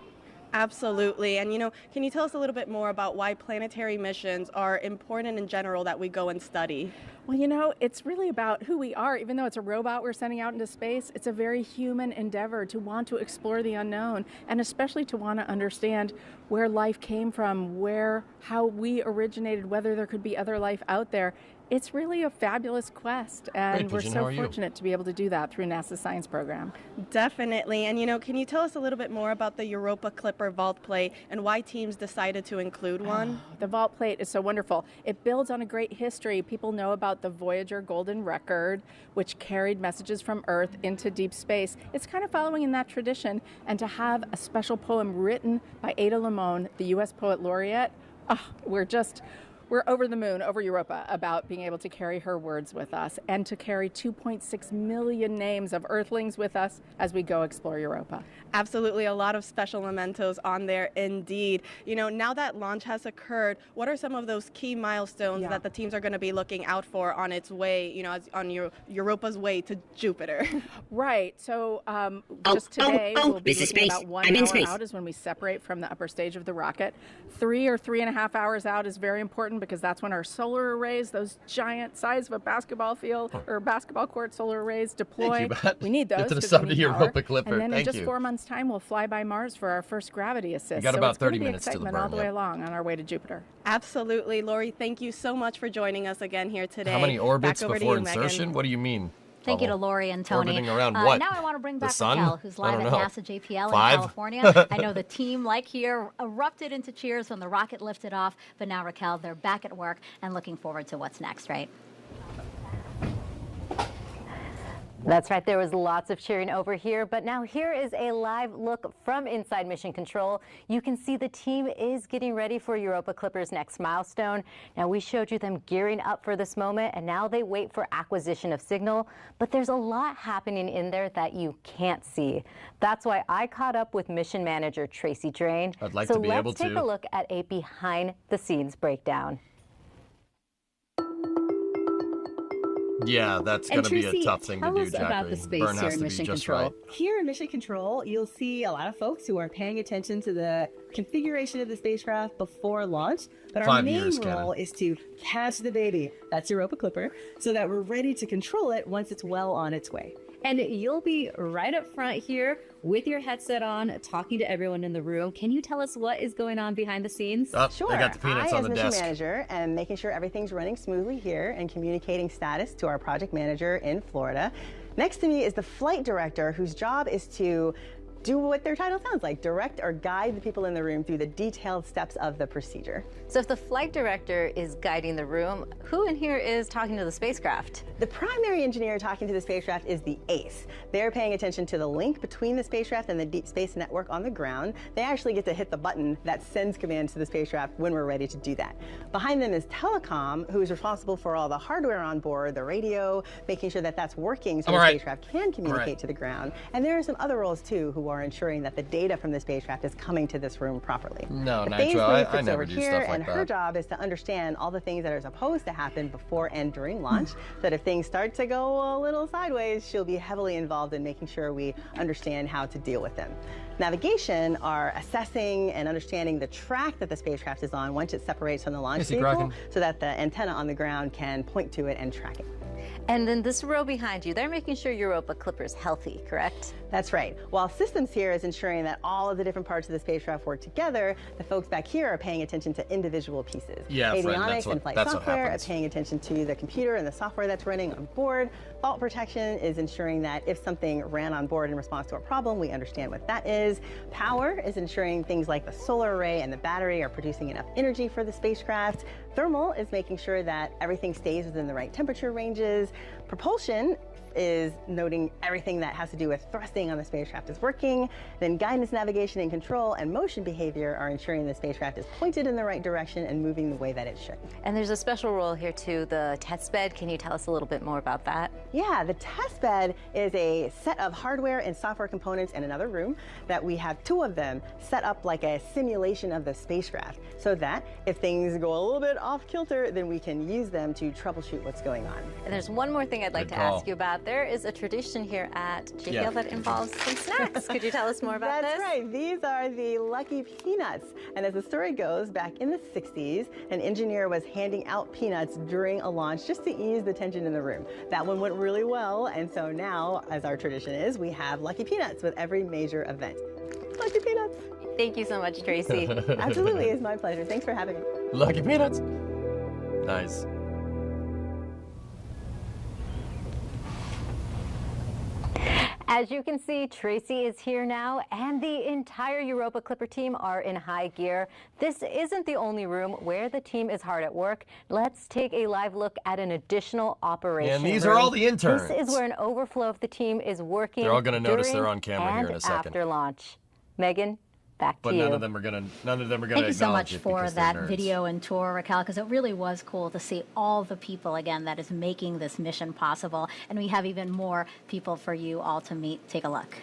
Absolutely. And, can you tell us a little bit more about why planetary missions are important in general that we go and study? Well, it's really about who we are. Even though it's a robot we're sending out into space, it's a very human endeavor to want to explore the unknown, and especially to want to understand where life came from, how we originated, whether there could be other life out there. It's really a fabulous quest, and we're so fortunate to be able to do that through NASA's science program. Definitely. And, can you tell us a little bit more about the Europa Clipper vault plate and why teams decided to include one? The vault plate is so wonderful. It builds on a great history. People know about the Voyager Golden Record, which carried messages from Earth into deep space. It's kind of following in that tradition, and to have a special poem written by Ada Limon, the U.S. Poet Laureate, we're over the moon, over Europa, about being able to carry her words with us and to carry 2.6 million names of Earthlings with us as we go explore Europa. Absolutely, a lot of special mementos on there indeed. Now that launch has occurred, what are some of those key milestones that the teams are going to be looking out for on its way, on Europa's way to Jupiter? Right. So just today, we'll be looking about 1 hour out is when we separate from the upper stage of the rocket. 3 or 3.5 hours out is very important because that's when our solar arrays, those giant size of a basketball field or basketball court solar arrays, deploy. We need those. Get to the sub to Europa Clipper. And then in just you. 4 months' time, we'll fly by Mars for our first gravity assist. You got about 30 minutes to the burn. All the way along on our way to Jupiter. Absolutely, Lori. Thank you so much for joining us again here today. How many orbits before insertion? Megan. What do you mean? Thank you to Lori and Tony. Orbiting around what? Now I want to bring back the sun? Raquel, who's live at NASA JPL 5? in California. I know the team, like here, erupted into cheers when the rocket lifted off, but now, Raquel, they're back at work and looking forward to what's next, right? That's right. There was lots of cheering over here, but now here is a live look from inside Mission Control. You can see the team is getting ready for Europa Clipper's next milestone. Now, we showed you them gearing up for this moment, and now they wait for acquisition of signal, but there's a lot happening in there that you can't see. That's why I caught up with Mission Manager Tracy Drain. I'd like to be able to. So let's take a look at a behind-the-scenes breakdown. Yeah, that's going to be a tough thing to do, Jackie. About the space Burn here has in to Mission be just Control. right. Here in Mission Control, you'll see a lot of folks who are paying attention to the configuration of the spacecraft before launch. But our main role is to catch the baby, that's Europa Clipper, so that we're ready to control it once it's well on its way. And you'll be right up front here with your headset on, talking to everyone in the room. Can you tell us what is going on behind the scenes? Sure. They got the peanuts on the desk. I, as mission manager, am making sure everything's running smoothly here and communicating status to our project manager in Florida. Next to me is the flight director, whose job is to do what their title sounds like, direct or guide the people in the room through the detailed steps of the procedure. So if the flight director is guiding the room, who in here is talking to the spacecraft? The primary engineer talking to the spacecraft is the ACE. They're paying attention to the link between the spacecraft and the deep space network on the ground. They actually get to hit the button that sends commands to the spacecraft when we're ready to do that. Behind them is Telecom, who is responsible for all the hardware on board, the radio, making sure that that's working so the spacecraft can communicate to the ground. And there are some other roles too who are ensuring that the data from the spacecraft is coming to this room properly. No, the Nitro, I never over do here, stuff like and that. her job is to understand all the things that are supposed to happen before and during launch, so that if things start to go a little sideways, she'll be heavily involved in making sure we understand how to deal with them. Navigation are assessing and understanding the track that the spacecraft is on once it separates from the launch vehicle, so that the antenna on the ground can point to it and track it. And then this row behind you, they're making sure Europa Clipper's healthy, correct? That's right. While systems here is ensuring that all of the different parts of the spacecraft work together, the folks back here are paying attention to individual pieces. Yeah, Avionics and flight that's what software are happens. paying attention to the computer and the software that's running on board. Fault protection is ensuring that if something ran on board in response to a problem, we understand what that is. Power is ensuring things like the solar array and the battery are producing enough energy for the spacecraft. Thermal is making sure that everything stays within the right temperature ranges. Propulsion is noting everything that has to do with thrusting on the spacecraft is working. Then guidance, navigation, and control and motion behavior are ensuring the spacecraft is pointed in the right direction and moving the way that it should. And there's a special role here too, the test bed. Can you tell us a little bit more about that? Yeah, the test bed is a set of hardware and software components in another room that we have 2 of them set up like a simulation of the spacecraft so that if things go a little bit off kilter, then we can use them to troubleshoot what's going on. And there's one more thing I'd like to ask you about. There is a tradition here at JPL that involves some snacks. Could you tell us more about this? That's right. These are the Lucky Peanuts. And as the story goes, back in the 60s, an engineer was handing out peanuts during a launch just to ease the tension in the room. That one went really well. And so now, as our tradition is, we have Lucky Peanuts with every major event. Lucky Peanuts. Thank you so much, Tracy. Absolutely. It's my pleasure. Thanks for having me. Lucky Peanuts. Nice. As you can see, Tracy is here now, and the entire Europa Clipper team are in high gear. This isn't the only room where the team is hard at work. Let's take a live look at an additional operation. And these are all the interns. This is where an overflow of the team is working. They're all going to notice they're on camera here in a and second. after launch. Megan, back to you. But none of them are going to Thank you so much acknowledge it for because they're that nerds. video and tour, Raquel, because it really was cool to see all the people, again, that is making this mission possible. And we have even more people for you all to meet. Take a look.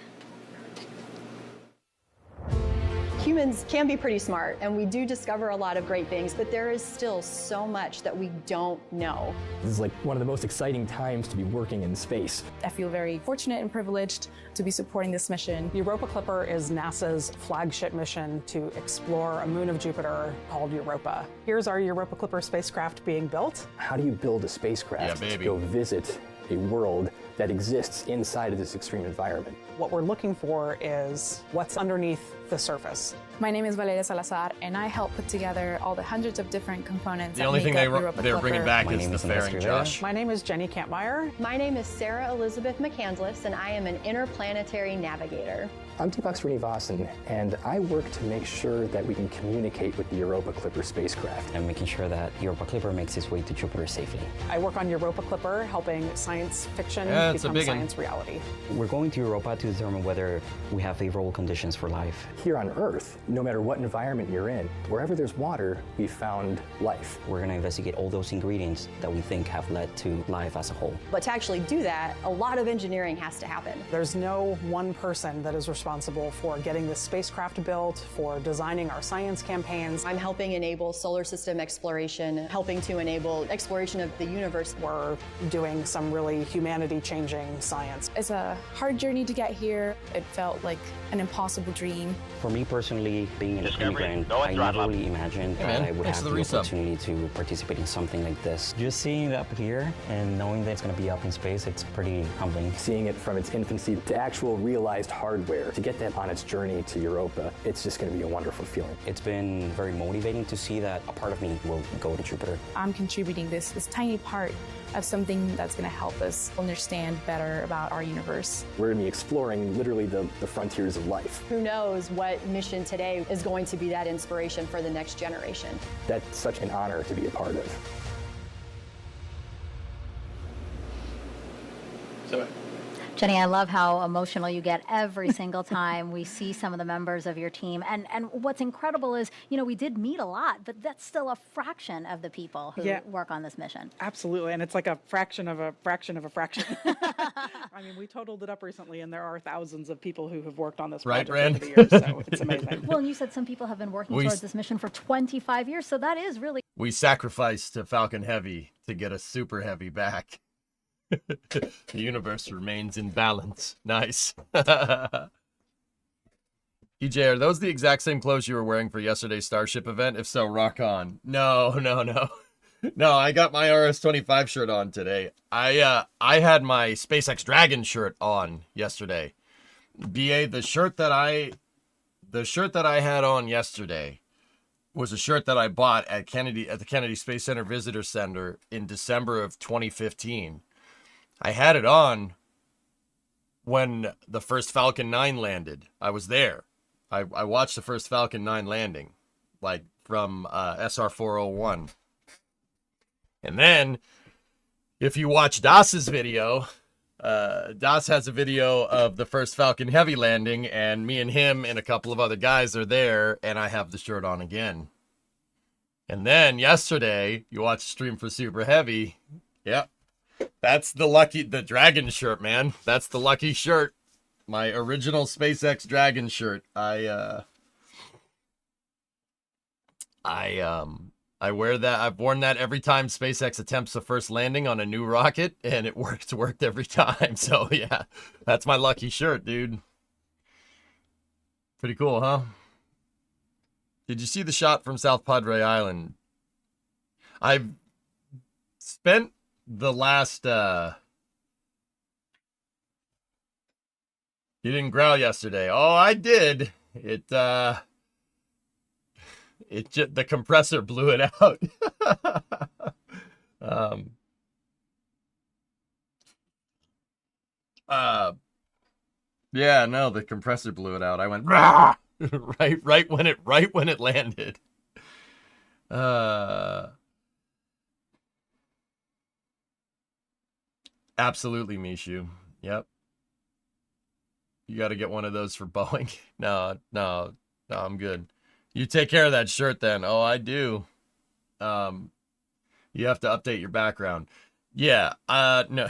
Humans can be pretty smart, and we do discover a lot of great things, but there is still so much that we don't know. This is like one of the most exciting times to be working in space. I feel very fortunate and privileged to be supporting this mission. Europa Clipper is NASA's flagship mission to explore a moon of Jupiter called Europa. Here's our Europa Clipper spacecraft being built. How do you build a spacecraft to go visit a world that exists inside of this extreme environment? What we're looking for is what's underneath the surface. My name is Valeria Salazar, and I help put together all the hundreds of different components The only thing make up Europa they're bringing Clipper. back is the fairing Josh. My name is Jenny Kampmeyer. My name is Sarah Elizabeth McCandless, and I am an interplanetary navigator. I'm Deepak Srinivasan, and I work to make sure that we can communicate with the Europa Clipper spacecraft. And making sure that Europa Clipper makes its way to Jupiter safely. I work on Europa Clipper, helping science fiction it's a become big one. science reality. We're going to Europa to determine whether we have favorable conditions for life. Here on Earth, no matter what environment you're in, wherever there's water, we found life. We're going to investigate all those ingredients that we think have led to life as a whole. But to actually do that, a lot of engineering has to happen. There's no one person that is responsible for getting this spacecraft built, for designing our science campaigns. I'm helping enable solar system exploration, helping to enable exploration of the universe. We're doing some really humanity-changing science. It's a hard journey to get here. It felt like an impossible dream. For me personally, being an immigrant, I never really imagined that I would have the opportunity to participate in something like this. Just seeing it up here and knowing that it's going to be up in space, it's pretty humbling. Seeing it from its infancy to actual realized hardware, to get that on its journey to Europa, it's just going to be a wonderful feeling. It's been very motivating to see that a part of me will go to Jupiter. I'm contributing this tiny part of something that's going to help us understand better about our universe. We're going to be exploring literally the frontiers of life. Who knows what mission today is going to be that inspiration for the next generation. That's such an honor to be a part of. Jenny, I love how emotional you get every single time we see some of the members of your team. And what's incredible is, you know, we did meet a lot, but that's still a fraction of the people who work on this mission. Absolutely, and it's like a fraction of a fraction of a fraction. I mean, we totaled it up recently, and there are thousands of people who have worked on this project over the years, so it's amazing. Well, and you said some people have been working towards this mission for 25 years, so that is really... We sacrificed to Falcon Heavy to get a Super Heavy back. The universe remains in balance. Nice. EJ, are those the exact same clothes you were wearing for yesterday's Starship event? If so, rock on. No. No, I got my RS-25 shirt on today. I had my SpaceX Dragon shirt on yesterday. BA, the shirt that I had on yesterday was a shirt that I bought at the Kennedy Space Center Visitor Center in December of 2015. I had it on when the first Falcon 9 landed. I was there. I watched the first Falcon 9 landing, like from SR-401. And then, if you watch Das's video, Das has a video of the first Falcon Heavy landing, and me and him and a couple of other guys are there, and I have the shirt on again. And then yesterday, you watch Stream for Super Heavy. Yep. That's the Dragon shirt, man. That's the lucky shirt. My original SpaceX Dragon shirt. I wear that. I've worn that every time SpaceX attempts the first landing on a new rocket, and it worked every time. So yeah, that's my lucky shirt, dude. Pretty cool, huh? Did you see the shot from South Padre Island? I've spent the last You didn't growl yesterday. Oh, I did. The compressor blew it out. Yeah, no, the compressor blew it out. I went rah! right when it landed. Absolutely, Mishu. Yep. You got to get one of those for Boeing. No, I'm good. You take care of that shirt then. Oh, I do. You have to update your background. Yeah. No.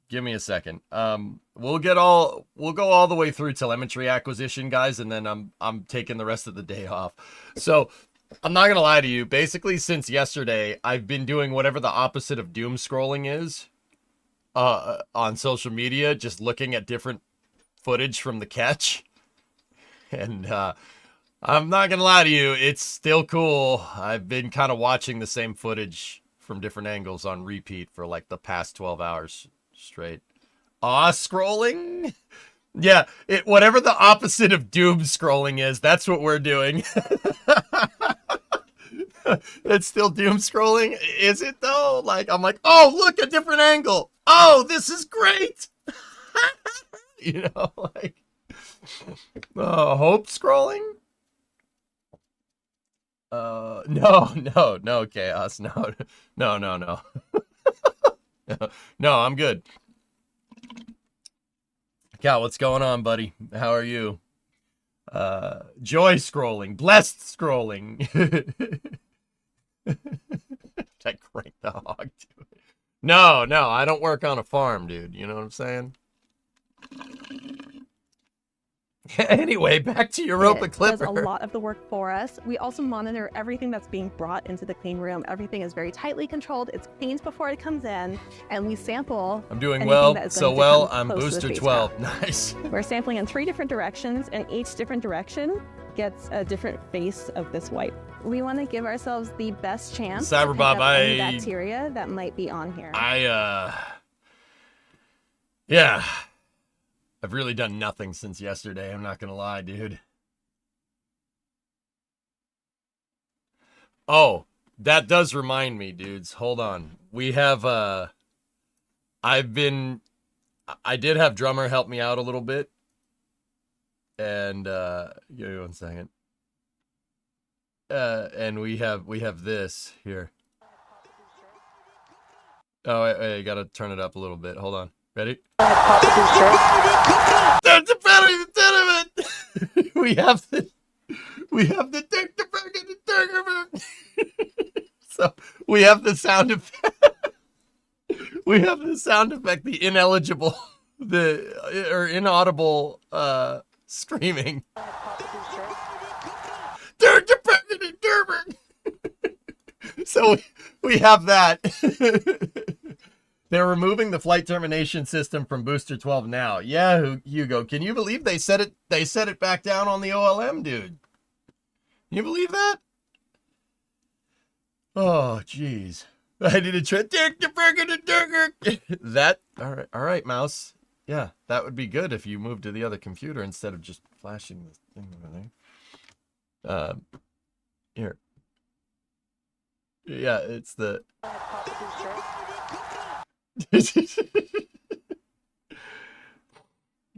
Give me a second. We'll go all the way through telemetry acquisition, guys, and then I'm taking the rest of the day off. So I'm not gonna lie to you. Basically, since yesterday, I've been doing whatever the opposite of doom scrolling is on social media, just looking at different footage from the catch. And I'm not gonna lie to you, it's still cool. I've been kind of watching the same footage from different angles on repeat for like the past 12 hours straight. Scrolling? Yeah, whatever the opposite of doom scrolling is, that's what we're doing. It's still doom scrolling? Is it though? Like, I'm like, oh, look, a different angle. Oh, this is great. You know, like, hope scrolling? No, Chaos. No. No, I'm good. Cal, what's going on, buddy? How are you? Joy scrolling, blessed scrolling. I cranked the hog to it. No, I don't work on a farm, dude. You know what I'm saying? Anyway, back to Europa Clipper. Does a lot of the work for us. We also monitor everything that's being brought into the clean room. Everything is very tightly controlled. It's cleaned before it comes in, and we sample. I'm doing well, so well. I'm booster 12. Nice. We're sampling in 3 different directions, and each different direction gets a different face of this white. We want to give ourselves the best chance to pick up any bacteria that might be on here. Yeah. I've really done nothing since yesterday. I'm not going to lie, dude. Oh, that does remind me, dudes. Hold on. We have, I did have Drummer help me out a little bit. And, give me one second. And we have this here. Oh, wait, gotta turn it up a little bit. Hold on. Ready? That's the we have the so we have the sound effect. We have the sound effect, the ineligible, or inaudible screaming. So we have that. They're removing the flight termination system from booster 12 now. Yeah, Hugo, can you believe they set it back down on the OLM, dude? Can you believe that? Oh, jeez. I need to try. That, all right, mouse. Yeah, that would be good if you moved to the other computer instead of just flashing this thing over there. Here. Yeah, it's the...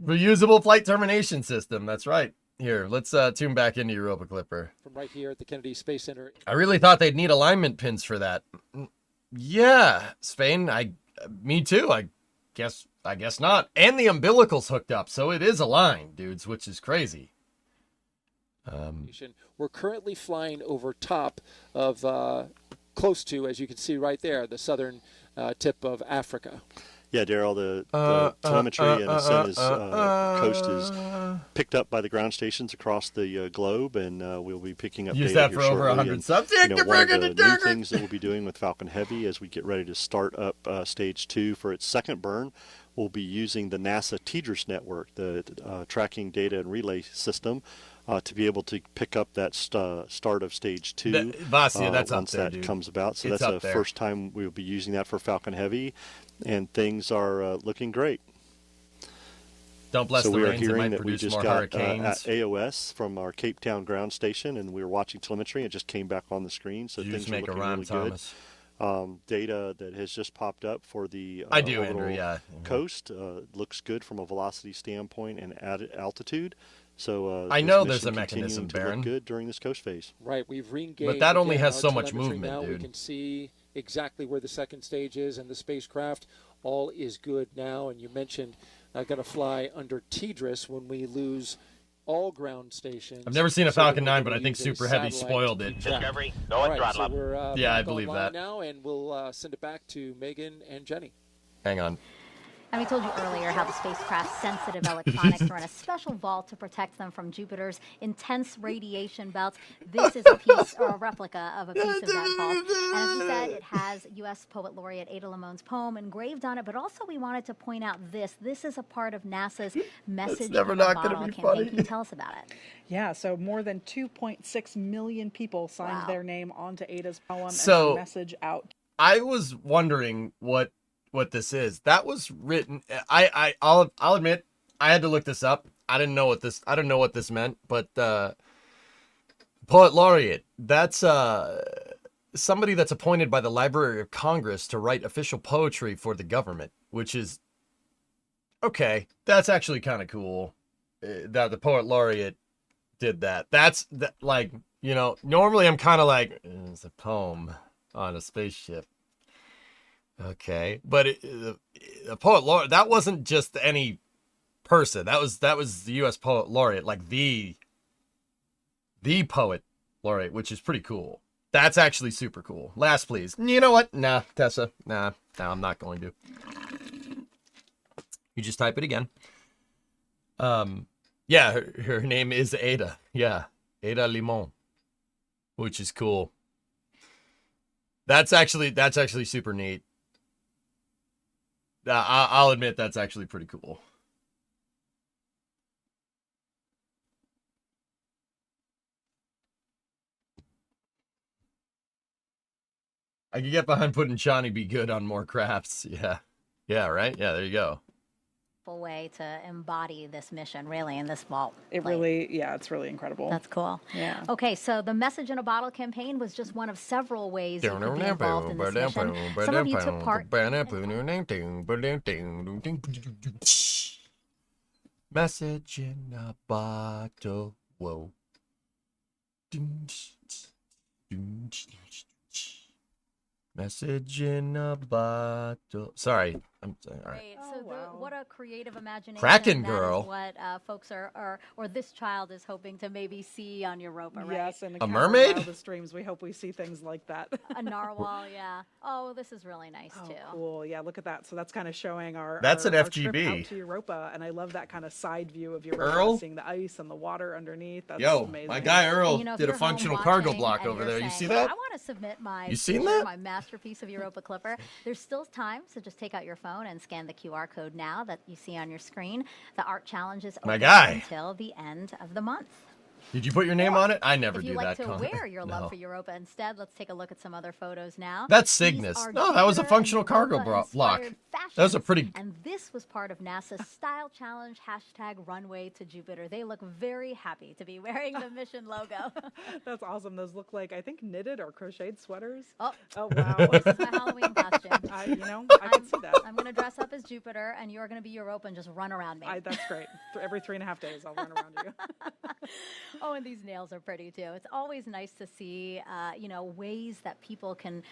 reusable flight termination system. That's right. Here, let's tune back into Europa Clipper. From right here at the Kennedy Space Center. I really thought they'd need alignment pins for that. Yeah, Spain. Me too. I guess not. And the umbilical's hooked up, so it is aligned, dudes, which is crazy. We're currently flying over top of, close to, as you can see right there, the southern tip of Africa. Yeah, Daryl, the telemetry and Ascenta's coast is picked up by the ground stations across the globe, and we'll be picking up Use data that here for over shortly. 100 subs. One of the new things that we'll be doing with Falcon Heavy as we get ready to start up Stage 2 for its second burn, we'll be using the NASA TDRS network, the Tracking Data and Relay System, to be able to pick up that start of Stage 2 Vasia, that's once up there, that dude. comes about. So It's that's up the there. first time we'll be using that for Falcon Heavy, and things are looking great. Don't bless so the we are rains, it hearing might that we produce just more got hurricanes. AOS from our Cape Town ground station, and we were watching telemetry. It just came back on the screen, so Did you things just are make a looking rhyme, really Thomas? good. Data that has just popped up for the I do, orbital Andrew, yeah. coast looks good from a velocity standpoint and altitude. So I this know there's mission a mechanism, continuing to look Baron. good during this coast phase. Right, we've re-engaged. But that only again has our so much telemetry. movement, now dude. We can see exactly where the second stage is, and the spacecraft all is good now. And you mentioned going to fly under TDRS when we lose all ground stations. I've never seen a so Falcon we're 9, gonna but I think use a Super Heavy satellite spoiled to it. keep track. Discovery, go All and right, throttle so up. we're Yeah, I back believe online that. now, and we'll send it back to Megan and Jenny. Hang on. And we told you earlier how the spacecraft's sensitive electronics are in a special vault to protect them from Jupiter's intense radiation belts. This is a piece or a replica of a piece of that vault. And as we said, it has U.S. Poet Laureate Ada Limone's poem engraved on it. But also we wanted to point out this. This is a part of NASA's Message never in a not gonna Bottle be campaign. funny. Can you tell us about it? Yeah, so more than 2.6 million people signed their name onto Ada's poem So- and her message out. I was wondering what this is. That was written. I'll admit I had to look this up. I didn't know what this meant. But Poet Laureate. That's somebody that's appointed by the Library of Congress to write official poetry for the government, which is okay. That's actually kind of cool. That the Poet Laureate did that. Like, you know, normally I'm kind of like, it's a poem on a spaceship. Okay, but the Poet Laureate, that wasn't just any person. That was the U.S. Poet Laureate, like the Poet Laureate, which is pretty cool. That's actually super cool. Last, please. You know what? Nah, Tessa. Nah, I'm not going to. You just type it again. Yeah, her name is Ada. Yeah, Ada Limon, which is cool. That's actually super neat. I'll admit that's actually pretty cool. I could get behind putting Shawnee Be Good on more crafts. Yeah, right? Yeah, there you go. Way to embody this mission, really, in this vault. It's really incredible. That's cool. Yeah. Okay, so the Message in a Bottle campaign was just one of several ways you could be involved in this mission. Some of you took part. Message in a bottle. Whoa. Message in a bottle. Sorry. I'm sorry. All right. So what a creative imagination. Kraken That girl. is what folks or this child is hoping to maybe see on Europa, right? Yes, and A mermaid? Wildest dreams. We hope we see things like that. A narwhal, yeah. Oh, this is really nice too. Cool. Yeah, look at that. So that's kind of showing our That's an our FGB. trip out to Europa, and I love that kind of side view of Europa, Earl? seeing the ice and the water underneath. That's Yo, amazing. my guy Earl You know, if did a you're home functional cargo watching block and over you're there. You saying, see "Well, that? I want to submit my You seen picture, that? my masterpiece of Europa Clipper." There's still time, so just take out your phone and scan the QR code now that you see on your screen. The art challenge is My open guy. until the end of the month. Did you put your name on it? I never if do you like that. to wear your love No. for Europa instead, let's take a look at some other photos now. That's Cygnus. No, that was a functional cargo block. That was a pretty... And this was part of NASA's Style Challenge #Runway to Jupiter. They look very happy to be wearing the mission logo. That's awesome. Those look like, I think, knitted or crocheted sweaters. Oh, wow. This is my Halloween costume. I can see that. I'm going to dress up as Jupiter, and you're going to be Europa and just run around me. That's great. Every 3.5 days, I'll run around you. Oh, and these nails are pretty too. It's always nice to see, ways that people can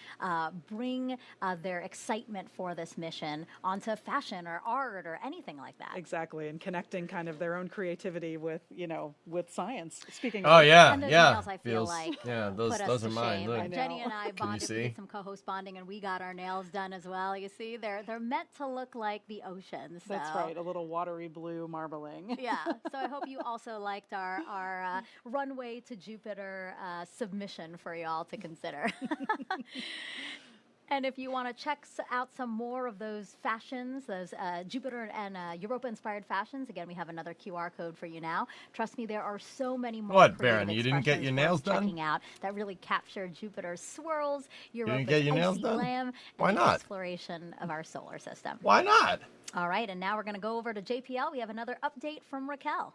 bring their excitement for this mission onto fashion or art or anything like that. Exactly, and connecting kind of their own creativity with science. Speaking of... Oh, yeah, and those yeah. nails, I feel like those are mine. Look. Jenny and I bonded, we did some co-host bonding, and we got our nails done as well. You see, they're meant to look like the ocean. So. That's right, a little watery blue marbling. Yeah, so I hope you also liked our runway to Jupiter submission for y'all to consider. And if you want to check out some more of those fashions, those Jupiter and Europa-inspired fashions, again, we have another QR code for you now. Trust me, there are so many more. What, Baron? You didn't get your nails done? Checking out that really capture Jupiter's swirls, Europa's get your nails done? glam, Why and not? exploration of our solar system. Why not? All right, and now we're going to go over to JPL. We have another update from Raquel.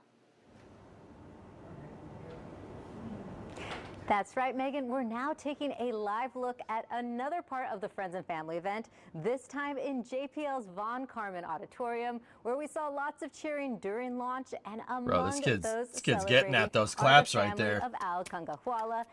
That's right, Megan. We're now taking a live look at another part of the Friends and Family event, this time in JPL's Von Karman Auditorium, where we saw lots of cheering during launch, and among this kid's getting at those claps right there. Of Al Kangahwala,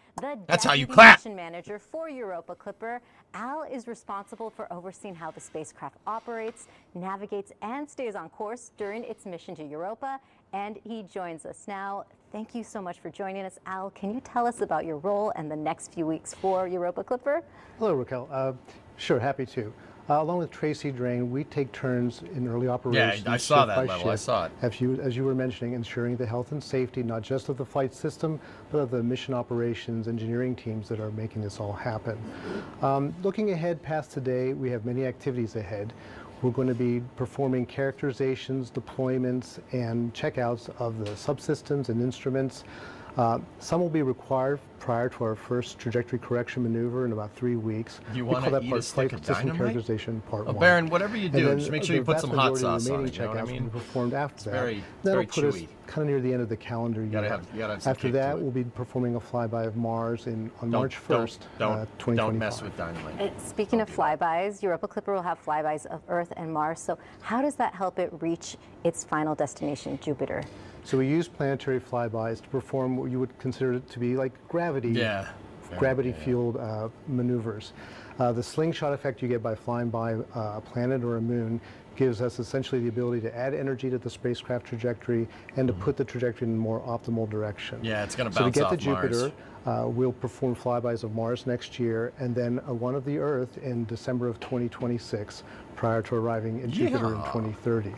That's how you deputy clap. Mission manager for Europa Clipper. Al is responsible for overseeing how the spacecraft operates, navigates, and stays on course during its mission to Europa, and he joins us now. Thank you so much for joining us, Al. Can you tell us about your role and the next few weeks for Europa Clipper? Hello, Raquel. Sure, happy to. Along with Tracy Drain, we take turns in early operations. Yeah, I saw that shift by level. I shift, saw it. As you were mentioning, ensuring the health and safety, not just of the flight system, but of the mission operations engineering teams that are making this all happen. Looking ahead past today, we have many activities ahead. We're going to be performing characterizations, deployments, and checkouts of the subsystems and instruments. Some will be required prior to our first trajectory correction maneuver in about 3 weeks. You want to eat a stick of dynamite? Characterization part one. Baron, whatever you do, just make sure you put some hot sauce on it. You know what I mean? Will be performed after that. Very, That'll very put us chewy. kind of near the end of the calendar year. You gotta have some After kick that, to it. we'll be performing a flyby of Mars on March 1st, 2025. Don't mess with dynamite. Speaking of flybys, Europa Clipper will have flybys of Earth and Mars. So how does that help it reach its final destination, Jupiter? So we use planetary flybys to perform what you would consider to be like gravity-fueled maneuvers. The slingshot effect you get by flying by a planet or a moon gives us essentially the ability to add energy to the spacecraft trajectory and to put the trajectory in a more optimal direction. Yeah, it's going to So to bounce get off to Jupiter, Mars. we'll perform flybys of Mars next year and then one of the Earth in December of 2026 prior to arriving at Jupiter in 2030.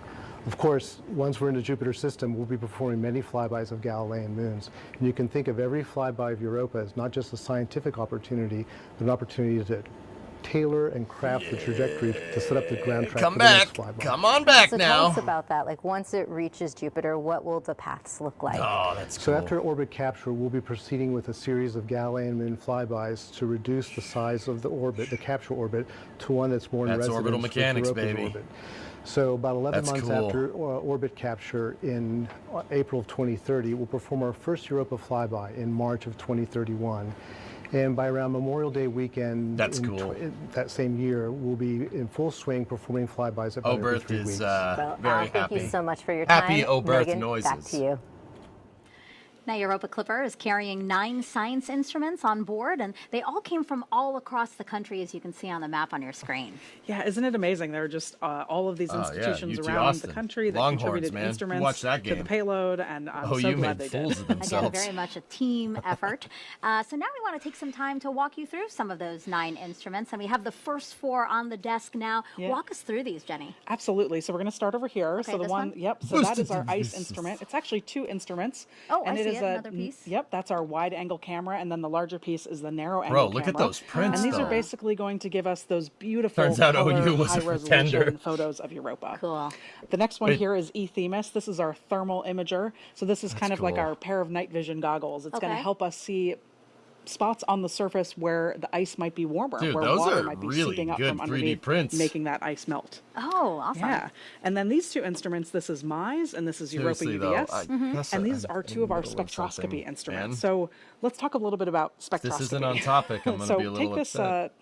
Of course, once we're in the Jupiter system, we'll be performing many flybys of Galilean moons. And you can think of every flyby of Europa as not just a scientific opportunity, but an opportunity to tailor and craft the trajectory to set up the ground track for the next flyby. Come on back so now. Tell us about that. Like once it reaches Jupiter, what will the paths look like? Oh, that's cool. So after orbit capture, we'll be proceeding with a series of Galilean moon flybys to reduce the size of the orbit, the capture orbit, to one that's more in resonance orbital with mechanics, Europa's baby. orbit. So about 11 months cool. after orbit capture in April of 2030, we'll perform our first Europa flyby in March of 2031. And by around Memorial Day weekend that same year, we'll be in full swing performing flybys about every 3 weeks. Well, very Al, thank happy. you so much for your time. Happy Oberth Megan, noises. Back to you. Now, Europa Clipper is carrying 9 science instruments on board, and they all came from all across the country, as you can see on the map on your screen. Yeah, isn't it amazing? There are just all of these institutions around the country that contributed instruments to the payload, and I'm so glad they did. Again, very much a team effort. So now we want to take some time to walk you through some of those 9 instruments, and we have the first 4 on the desk now. Yeah. Walk us through these, Jenny. Absolutely. So we're going to start over here. Okay, so the this one, one? yep. So that is our ICE instrument. It's actually 2 instruments, and it see it, another piece. Yep, that's our wide angle camera, and then the larger piece is the narrow angle Bro, camera. look at those prints, And these though. are basically going to give us those beautiful Turns out color, OU was a high pretender. resolution photos of Europa. Cool. The next one Wait. here is eThemis. This is our thermal imager. So this is kind of like cool. our pair of night vision goggles. It's going to Okay. help us see spots on the surface where the ice might be warmer, Dude, where those water are might be really seeping up good from 3D underneath, prints. making that ice melt. Oh, awesome. Yeah. And then these two instruments, this is MISE and this is Europa Seriously, though, UVS. I guess And these I'm are in two of the our middle of spectroscopy something, instruments. man. So let's talk a little bit about spectroscopy. This isn't on topic. I'm going to So be a little take this, upset.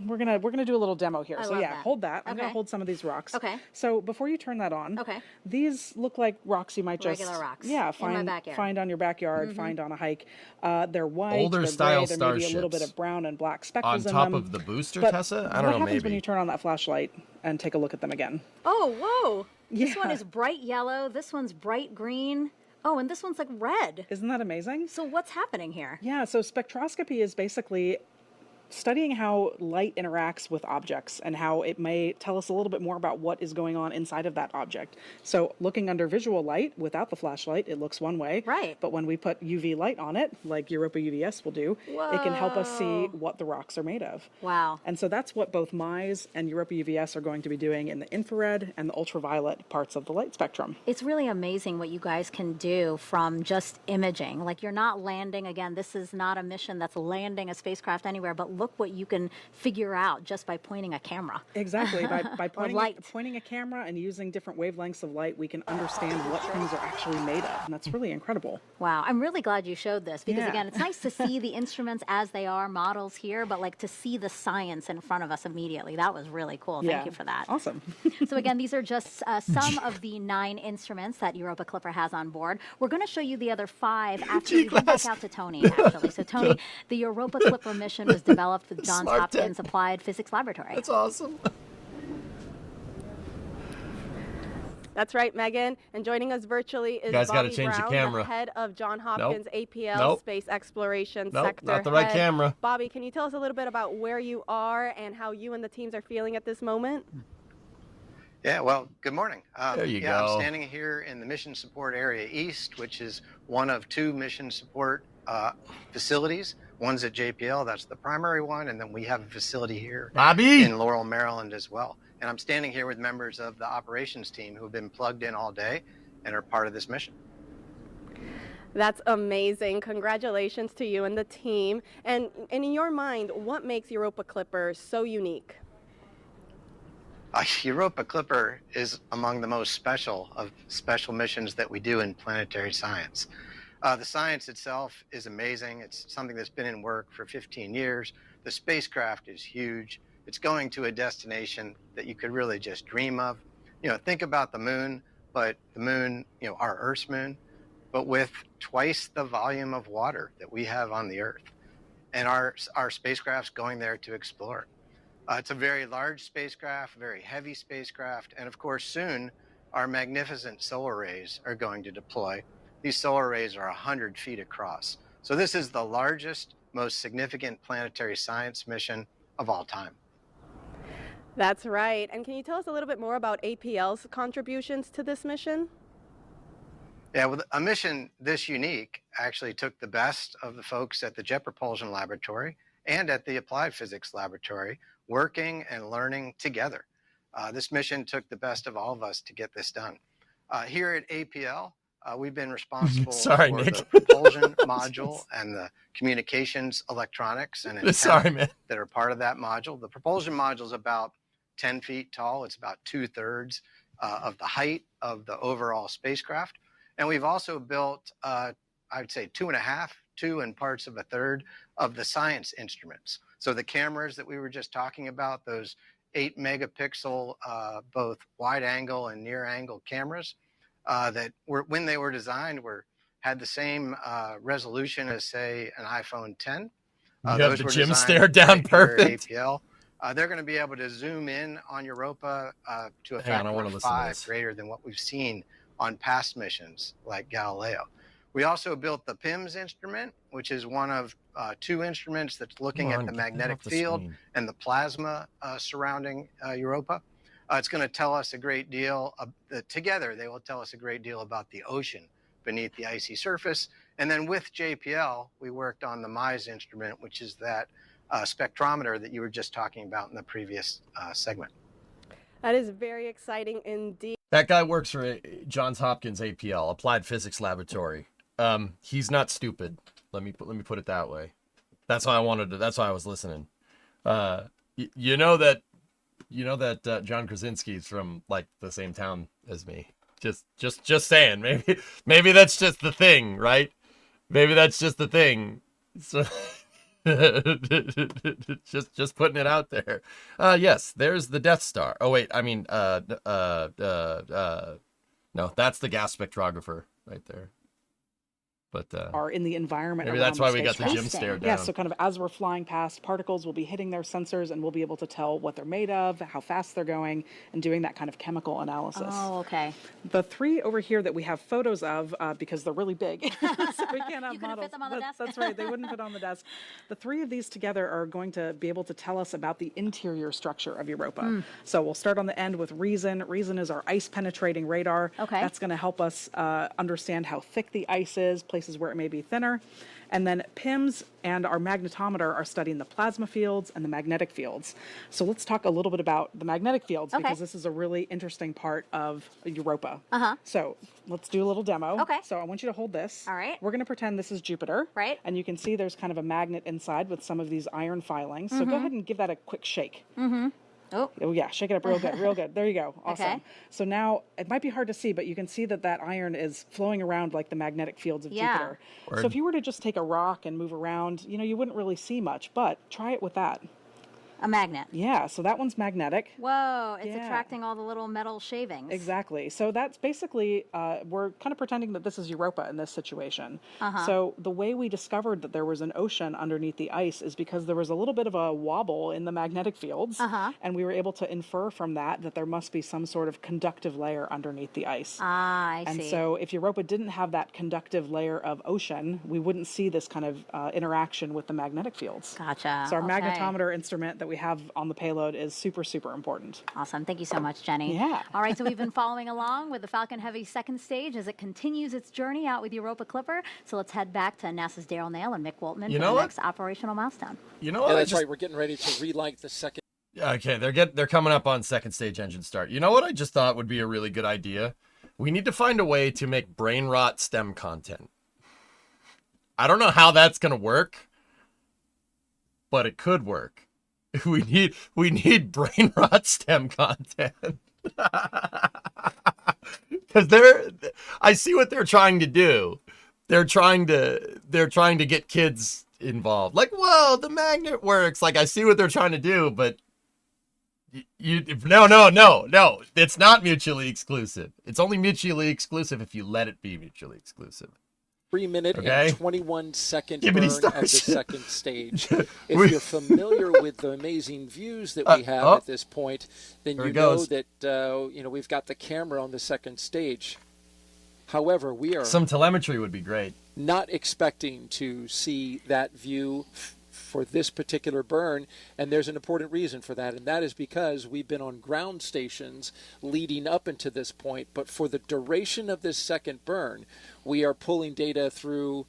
we're gonna do a little demo here. I So love yeah, that. hold that. I'm Okay. gonna hold some of these rocks. Okay. So before you turn that on, Okay. these look like rocks you might just Regular rocks. yeah In my find backyard. find on your backyard, find on a hike. They're white, Older they're style gray, there may be a little bit starships. of brown and black On speckles in top them. of the booster, But Tessa? I what don't know, happens when maybe. you turn on that flashlight and take a look at them again? Oh, whoa. This one Yeah. is bright yellow. This one's bright green. Oh, and this one's like red. Isn't that amazing? So what's happening here? Yeah, so spectroscopy is basically studying how light interacts with objects and how it may tell us a little bit more about what is going on inside of that object. So looking under visual light without the flashlight, it looks one way. Right. But when we put UV light on it, like Europa UVS will do, it can help us see what the rocks are made of. Wow. And so that's what both MISE and Europa UVS are going to be doing in the infrared and the ultraviolet parts of the light spectrum. It's really amazing what you guys can do from just imaging. Like you're not landing, again, this is not a mission that's landing a spacecraft anywhere, but look what you can figure out just by pointing a camera. Exactly. By Or light. pointing a camera and using different wavelengths of light, we can understand what things are actually made of. And that's really incredible. Wow, I'm really glad you showed this because Yeah. again, it's nice to see the instruments as they are, models here, but like to see the science in front of us immediately. That was really cool. Thank you for that. Awesome. So again, these are just some of the 9 instruments that Europa Clipper has on board. We're going to show you the other 5 after we head back out to Tony, actually. So Tony, the Europa Clipper mission was developed with Johns Smart Hopkins tech. Applied Physics Laboratory. That's awesome. That's right, Megan. And joining us virtually is Guys gotta Bobby change the Brown, camera. head of John Hopkins APL Nope. Space Exploration Nope, Sector. not the right head. camera. Bobby, can you tell us a little bit about where you are and how you and the teams are feeling at this moment? Yeah, well, good morning. There you yeah, go. I'm standing here in the Mission Support Area East, which is one of 2 mission support facilities. One's at JPL, that's the primary one, and then we have a facility here Bobby! in Laurel, Maryland as well. And I'm standing here with members of the operations team who have been plugged in all day and are part of this mission. That's amazing. Congratulations to you and the team. And in your mind, what makes Europa Clipper so unique? Europa Clipper is among the most special of special missions that we do in planetary science. The science itself is amazing. It's something that's been in work for 15 years. The spacecraft is huge. It's going to a destination that you could really just dream of. You know, think about the moon, but the moon, you know, our Earth's moon, but with twice the volume of water that we have on the Earth. And our spacecraft's going there to explore. It's a very large spacecraft, very heavy spacecraft, and of course soon our magnificent solar arrays are going to deploy. These solar arrays are 100 feet across. So this is the largest, most significant planetary science mission of all time. That's right. And can you tell us a little bit more about APL's contributions to this mission? Yeah, well, a mission this unique actually took the best of the folks at the Jet Propulsion Laboratory and at the Applied Physics Laboratory working and learning together. This mission took the best of all of us to get this done. Here at APL, we've been responsible Sorry, for Nick. the propulsion module and the communications electronics and antenna Sorry, man. that are part of that module. The propulsion module is about 10 feet tall. It's about 2/3 of the height of the overall spacecraft. And we've also built, I'd say 2.5, 2 and parts of 1/3 of the science instruments. So the cameras that we were just talking about, those 8 megapixel, both wide angle and near angle cameras that were, when they were designed, had the same resolution as, say, an iPhone 10. You have Those the were Jim designed stare down right here at perfect. APL. They're going to be able to zoom in on Europa to a Hang on, I factor wanna of listen to 5 this. greater than what we've seen on past missions like Galileo. We also built the PIMS instrument, which is one of 2 instruments that's looking Come at on, the get that magnetic off the field screen. and the plasma surrounding Europa. It's going to tell us a great deal. Together, they will tell us a great deal about the ocean beneath the icy surface, And then with JPL, we worked on the MISE instrument, which is that spectrometer that you were just talking about in the previous segment. That is very exciting indeed. That guy works for Johns Hopkins APL, Applied Physics Laboratory. He's not stupid. Let me put it that way. That's why I wanted to. That's why I was listening. You know that John Krasinski's from like the same town as me. Just saying. Maybe that's just the thing, right? Maybe that's just the thing. So just putting it out there. Yes, there's the Death Star. Oh wait, I mean no, that's the gas spectrographer right there. But are in the environment. Maybe that's why we got the Jim stare down. Yeah, so kind of as we're flying past, particles will be hitting their sensors and we'll be able to tell what they're made of, how fast they're going, and doing that kind of chemical analysis. Oh, okay. The three over here that we have photos of, because they're really big, so we can't have You couldn't models. fit them on the desk? That's right, they wouldn't fit on the desk. The three of these together are going to be able to tell us about the interior structure of Europa. So we'll start on the end with Reason. Reason is our ice-penetrating radar. Okay. That's going to help us understand how thick the ice is, places where it may be thinner. And then PIMS and our magnetometer are studying the plasma fields and the magnetic fields. So let's talk a little bit about the magnetic fields, because this is a really interesting part of Europa. So let's do a little demo. Okay. So I want you to hold this. All right. We're going to pretend this is Jupiter. Right. And you can see there's kind of a magnet inside with some of these iron filings. So go ahead and give that a quick shake. Oh yeah, shake it up real good, real good. There you go. Awesome. Okay. So now it might be hard to see, but you can see that that iron is flowing around like the magnetic fields of Jupiter. So if you were to just take a rock and move around, you wouldn't really see much, but try it with that. A magnet. Yeah, so that one's magnetic. Whoa, it's attracting all the little metal shavings. Exactly. So that's basically, we're kind of pretending that this is Europa in this situation. So the way we discovered that there was an ocean underneath the ice is because there was a little bit of a wobble in the magnetic fields. And we were able to infer from that there must be some sort of conductive layer underneath the ice. I see. And so if Europa didn't have that conductive layer of ocean, we wouldn't see this kind of interaction with the magnetic fields. Gotcha. So our magnetometer instrument that we have on the payload is super, super important. Awesome. Thank you so much, Jenny. Yeah. All right, so we've been following along with the Falcon Heavy second stage as it continues its journey out with Europa Clipper. So let's head back to NASA's Daryl Nail and Mick Waltman for the next operational milestone. You know what? Yeah, that's right. We're getting ready to relight the second. Okay, they're coming up on second stage engine start. You know what I just thought would be a really good idea? We need to find a way to make brain rot STEM content. I don't know how that's going to work, but it could work. We need brain rot STEM content. Because I see what they're trying to do. They're trying to get kids involved. Like, whoa, the magnet works. Like, I see what they're trying to do, but no. It's not mutually exclusive. It's only mutually exclusive if you let it be mutually exclusive. 3 minute and 21 second burn at the second stage. If you're familiar with the amazing views that we have at this point, then you know that we've got the camera on the second stage. However, we are some telemetry would be great. Not expecting to see that view for this particular burn, and there's an important reason for that, and that is because we've been on ground stations leading up into this point, but for the duration of this second burn, we are pulling data through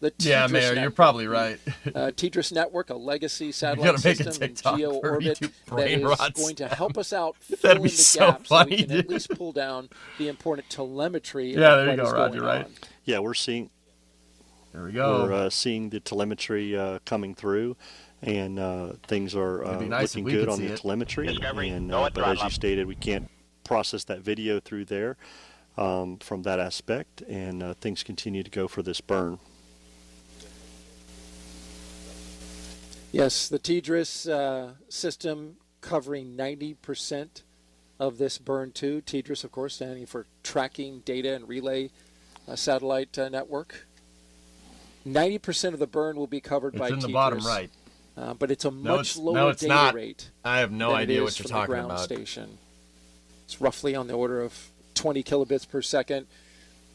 the TDRS Mayor, you're probably right. TDRS network, a legacy satellite system in geo orbit that is going to help us out fill in the gap so we can at least pull down the important telemetry. Yeah, there you go, Rod. You're right. Yeah, we're seeing. There we go. We're seeing the telemetry coming through, and things are looking good on the telemetry. And, but as you stated, we can't process that video through there from that aspect, and things continue to go for this burn. Yes, the TDRS system covering 90% of this burn too. TDRS, of course, standing for Tracking Data and Relay Satellite Network. 90% of the burn will be covered by TDRS. It's in the bottom right. But it's a much lower data rate. I have no idea what you're talking about. Station. It's roughly on the order of 20 kilobits per second.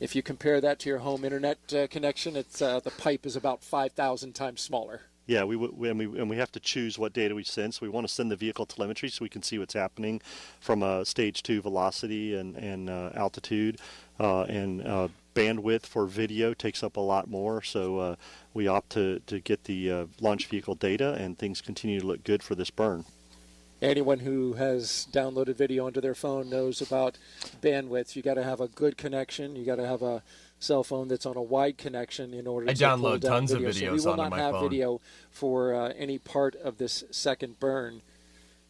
If you compare that to your home internet connection, it's the pipe is about 5,000 times smaller. Yeah, we have to choose what data we send. So we want to send the vehicle telemetry so we can see what's happening from a stage 2 velocity and altitude, and bandwidth for video takes up a lot more, so we opt to get the launch vehicle data, and things continue to look good for this burn. Anyone who has downloaded video onto their phone knows about bandwidth. You got to have a good connection. You got to have a cell phone that's on a wide connection in order to download pull down tons of video. videos So we will onto not my have phone. video for any part of this second burn.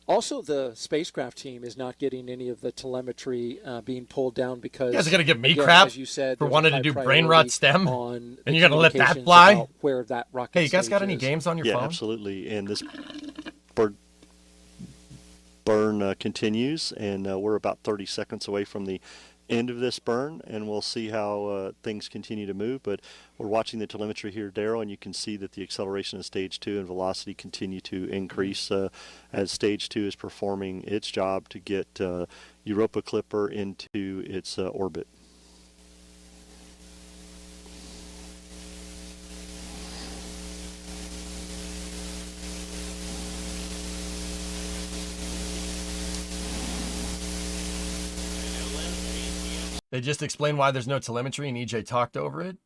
Also, the spacecraft team is not getting any of the telemetry being pulled down because... You guys are going to give me again, crap as you said, for there's a wanting to high do brain priority rot stem? on And the you're going to let that communications fly? about where that rocket Hey, you guys got stage any is. games on your Yeah, phone? absolutely. And this burn continues, and we're about 30 seconds away from the end of this burn, and we'll see how things continue to move. But we're watching the telemetry here, Daryl, and you can see that the acceleration of stage 2 and velocity continue to increase as stage 2 is performing its job to get Europa Clipper into its orbit. They just explained why there's no telemetry and EJ talked over it.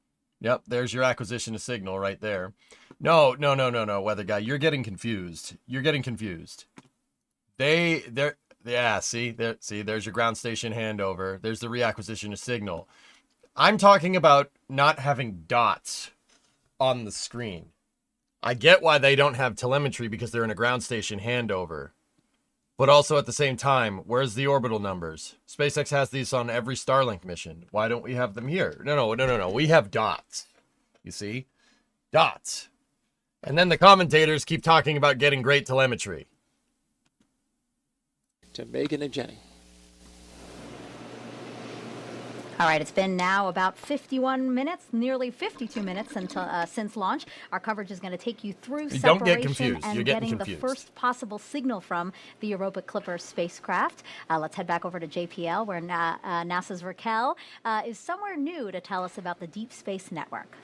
Yep, there's your acquisition of signal right there. No, weather guy, you're getting confused. You're getting confused. Yeah, see, there's your ground station handover. There's the reacquisition of signal. I'm talking about not having dots on the screen. I get why they don't have telemetry because they're in a ground station handover. But also at the same time, where's the orbital numbers? SpaceX has these on every Starlink mission. Why don't we have them here? No. We have dots. You see? Dots. And then the commentators keep talking about getting great telemetry. To Megan and Jenny. All right, it's been now about 51 minutes, nearly 52 minutes until since launch. Our coverage is going to take you through separation Don't get confused. and You're getting the first possible signal from the Europa Clipper spacecraft. Let's head back over to JPL, where NASA's Raquel is somewhere new to tell us about the Deep Space Network.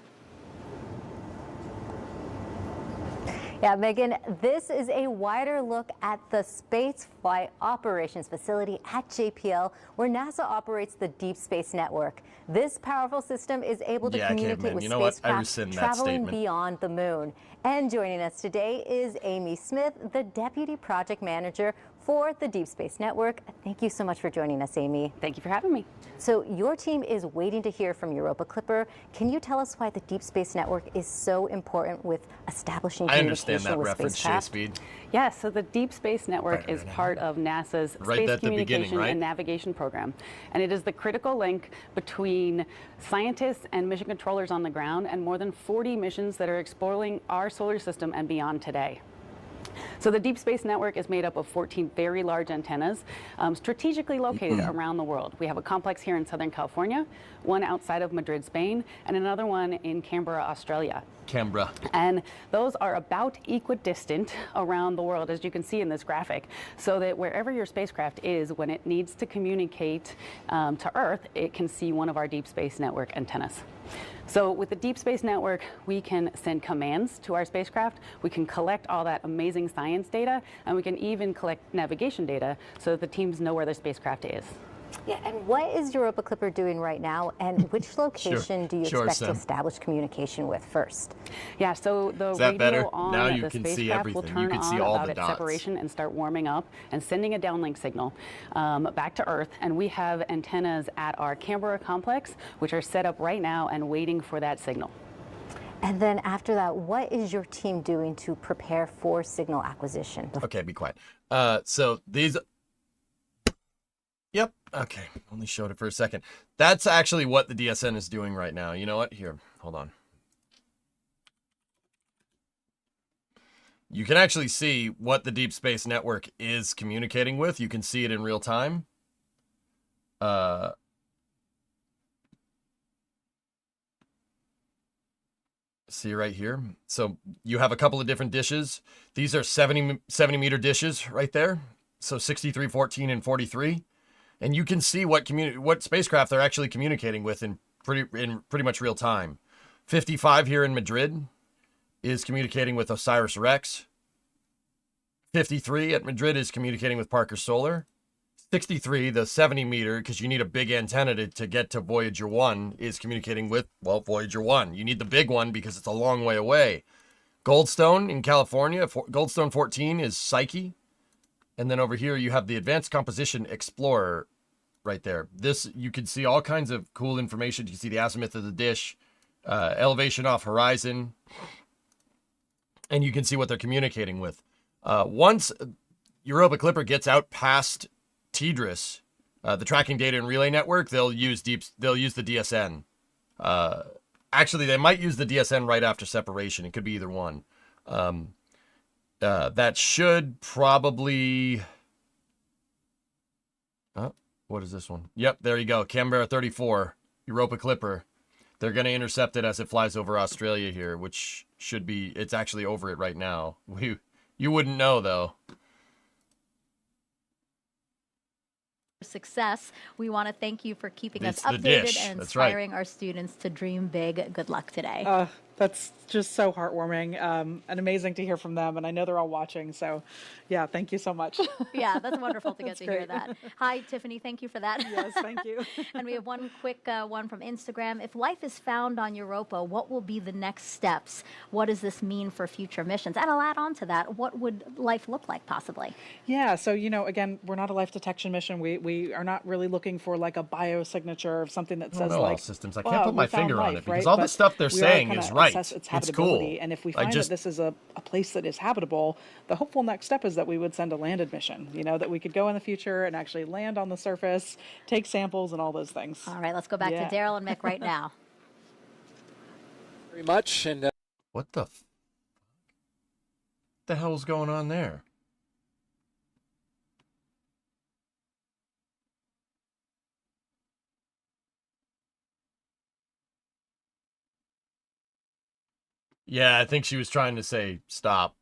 Yeah, Megan, this is a wider look at the Space Flight Operations Facility at JPL, where NASA operates the Deep Space Network. This powerful system is able to communicate with spacecraft traveling beyond the moon. And joining us today is Amy Smith, the Deputy Project Manager for the Deep Space Network. Thank you so much for joining us, Amy. Thank you for having me. So your team is waiting to hear from Europa Clipper. Can you tell us why the Deep Space Network is so important with establishing communication with spacecraft? Speed. Yes, so the Deep Space Network is part of NASA's Space Communication and Navigation Program. And it is the critical link between scientists and mission controllers on the ground and more than 40 missions that are exploring our solar system and beyond today. So the Deep Space Network is made up of 14 very large antennas strategically located around the world. We have a complex here in Southern California, one outside of Madrid, Spain, and another one in Canberra, Australia. Canberra. And those are about equidistant around the world, as you can see in this graphic, so that wherever your spacecraft is, when it needs to communicate to Earth, it can see one of our Deep Space Network antennas. So with the Deep Space Network, we can send commands to our spacecraft, we can collect all that amazing science data, and we can even collect navigation data so that the teams know where their spacecraft is. Yeah, and what is Europa Clipper doing right now, and which location do you expect to establish communication with first? Yeah, so the radio on the spacecraft will turn on about its separation and start warming up and sending a downlink signal back to Earth. And we have antennas at our Canberra complex, which are set up right now and waiting for that signal. And then after that, what is your team doing to prepare for signal acquisition? Okay, be quiet. So these... Yep. Okay. Only showed it for a second. That's actually what the DSN is doing right now. You know what? Here, hold on. You can actually see what the Deep Space Network is communicating with. You can see it in real time. See right here. So you have a couple of different dishes. These are 70 meter dishes right there. So 63, 14, and 43. And you can see what spacecraft they're actually communicating with in pretty much real time. 55 here in Madrid is communicating with OSIRIS-REx. 53 at Madrid is communicating with Parker Solar. 63, the 70 meter, because you need a big antenna to get to Voyager 1, is communicating with, well, Voyager 1. You need the big one because it's a long way away. Goldstone in California, Goldstone 14 is Psyche. And then over here you have the Advanced Composition Explorer right there. This, you can see all kinds of cool information. You can see the azimuth of the dish, elevation off horizon, and you can see what they're communicating with. Once Europa Clipper gets out past TDRS, the Tracking Data and Relay Network, they'll use the DSN. Actually, they might use the DSN right after separation. It could be either one. That should probably... what is this one? Yep, there you go. Canberra 34, Europa Clipper. They're going to intercept it as it flies over Australia here, which should be... It's actually over it right now. You wouldn't know, though. Success. We want to thank you for keeping us It's the updated dish. and That's right. inspiring our students to dream big. Good luck today. That's just so heartwarming and amazing to hear from them. And I know they're all watching. So, yeah, thank you so much. Yeah, that's wonderful to get That's to hear great. that. Hi, Tiffany. Thank you for that. Yes, thank you. And we have one quick one from Instagram. If life is found on Europa, what will be the next steps? What does this mean for future missions? And I'll add on to that. What would life look like possibly? Yeah, so, again, we're not a life detection mission. We are not really looking for like a biosignature of something that says like systems. I can't put my finger on it because right? all the But stuff they're we are saying gonna is right. assess its It's cool. And if we find that this is a place that is habitable, the hopeful next step is that we would send a landed mission, that we could go in the future and actually land on the surface, take samples and all those things. All right, let's go back to Daryl and Mick right now. Very much. And what the hell's going on there? Yeah, I think she was trying to say stop.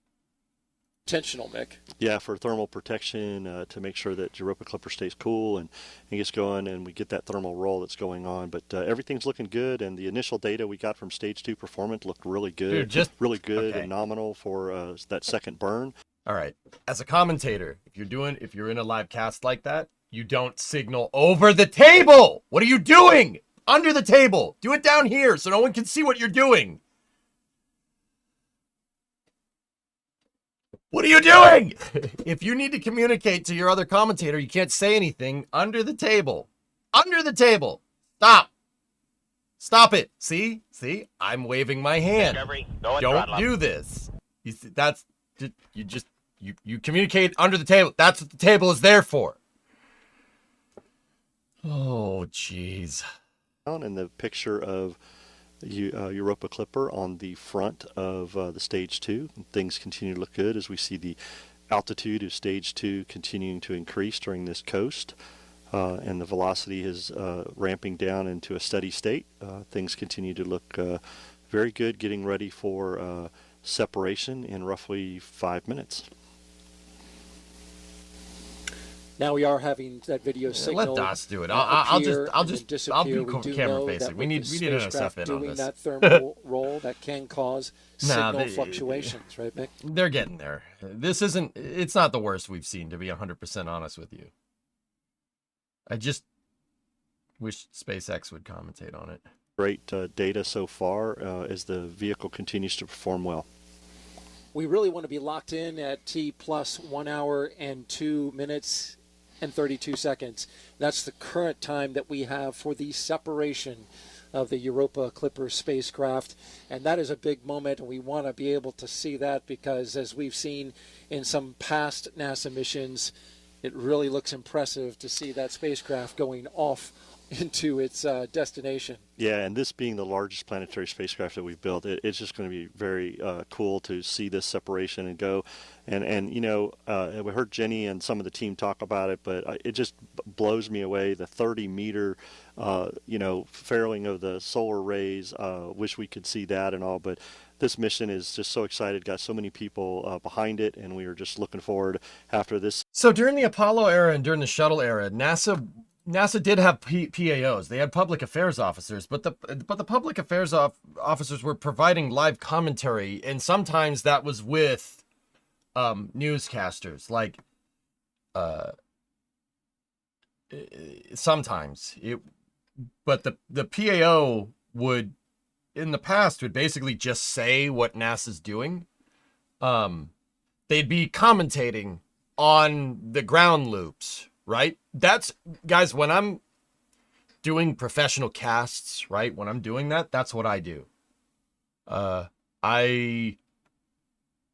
Intentional, Mick. Yeah, for thermal protection, to make sure that Europa Clipper stays cool and gets going, and we get that thermal roll that's going on. But everything's looking good, and the initial data we got from Stage 2 performance looked really good. Dude, really good and nominal for that second burn. All right. As a commentator, if you're in a live cast like that, you don't signal over the table. What are you doing? Under the table. Do it down here so no one can see what you're doing. What are you doing? If you need to communicate to your other commentator, you can't say anything under the table. Under the table. Stop. Stop it. See? I'm waving my hand. Don't do this. You see, that's you communicate under the table. That's what the table is there for. Oh, jeez. And the picture of Europa Clipper on the front of the Stage 2. Things continue to look good as we see the altitude of Stage 2 continuing to increase during this coast, and the velocity is ramping down into a steady state. Things continue to look very good, getting ready for separation in roughly 5 minutes. Now we are having that video signal. Let DOS do it. I'll be disappear. camera basic. We need an SF in on doing this. that thermal roll that can cause signal fluctuations, right, Mick? They're getting there. It's not the worst we've seen, to be 100% honest with you. I just wish SpaceX would commentate on it. Great data so far as the vehicle continues to perform well. We really want to be locked in at T plus 1 hour and 2 minutes and 32 seconds. That's the current time that we have for the separation of the Europa Clipper spacecraft, and that is a big moment, and we want to be able to see that because, as we've seen in some past NASA missions, it really looks impressive to see that spacecraft going off into its destination. Yeah, and this being the largest planetary spacecraft that we've built, it's just going to be very cool to see this separation and go. And we heard Jenny and some of the team talk about it, but it just blows me away, the 30-meter, fairing of the solar rays. Wish we could see that and all, but this mission is just so excited, got so many people behind it, and we are just looking forward after this. So during the Apollo era and during the shuttle era, NASA did have PAOs. They had public affairs officers, but the public affairs officers were providing live commentary, and sometimes that was with newscasters. Like sometimes but the PAO would, in the past, would basically just say what NASA's doing. They'd be commentating on the ground loops, right? That's, guys, when I'm doing professional casts, right? When I'm doing that, that's what I do. I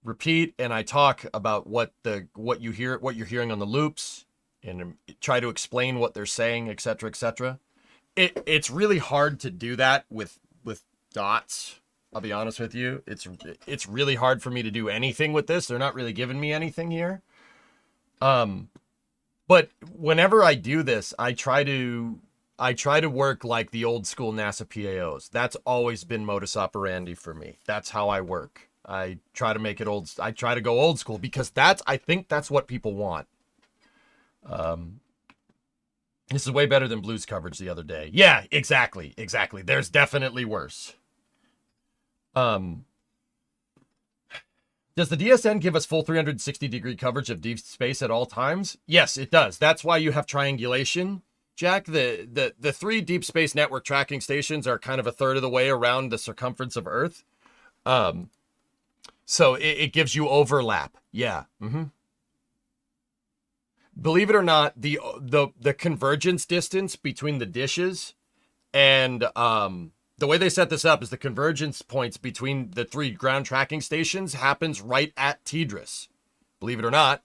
repeat and I talk about what you're hearing on the loops, and try to explain what they're saying, etc., etc. It's really hard to do that with dots. I'll be honest with you. It's really hard for me to do anything with this. They're not really giving me anything here. But whenever I do this, I try to work like the old school NASA PAOs. That's always been modus operandi for me. That's how I work. I try to make it old. I try to go old school because I think that's what people want. This is way better than Blues coverage the other day. Yeah, exactly. There's definitely worse. Does the DSN give us full 360-degree coverage of deep space at all times? Yes, it does. That's why you have triangulation, Jack. The 3 deep space network tracking stations are kind of a third of the way around the circumference of Earth. So it gives you overlap. Yeah. Believe it or not, the convergence distance between the dishes and the way they set this up is the convergence points between the 3 ground tracking stations happens right at TDRS. Believe it or not.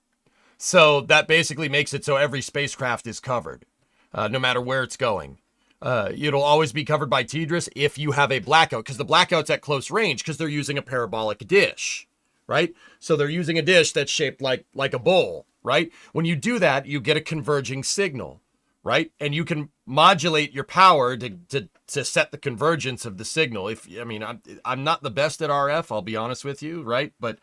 So that basically makes it so every spacecraft is covered, no matter where it's going. It'll always be covered by TDRS if you have a blackout, because the blackout's at close range because they're using a parabolic dish, right? So they're using a dish that's shaped like a bowl, right? When you do that, you get a converging signal, right? And you can modulate your power to set the convergence of the signal. I'm not the best at RF, I'll be honest with you, right? But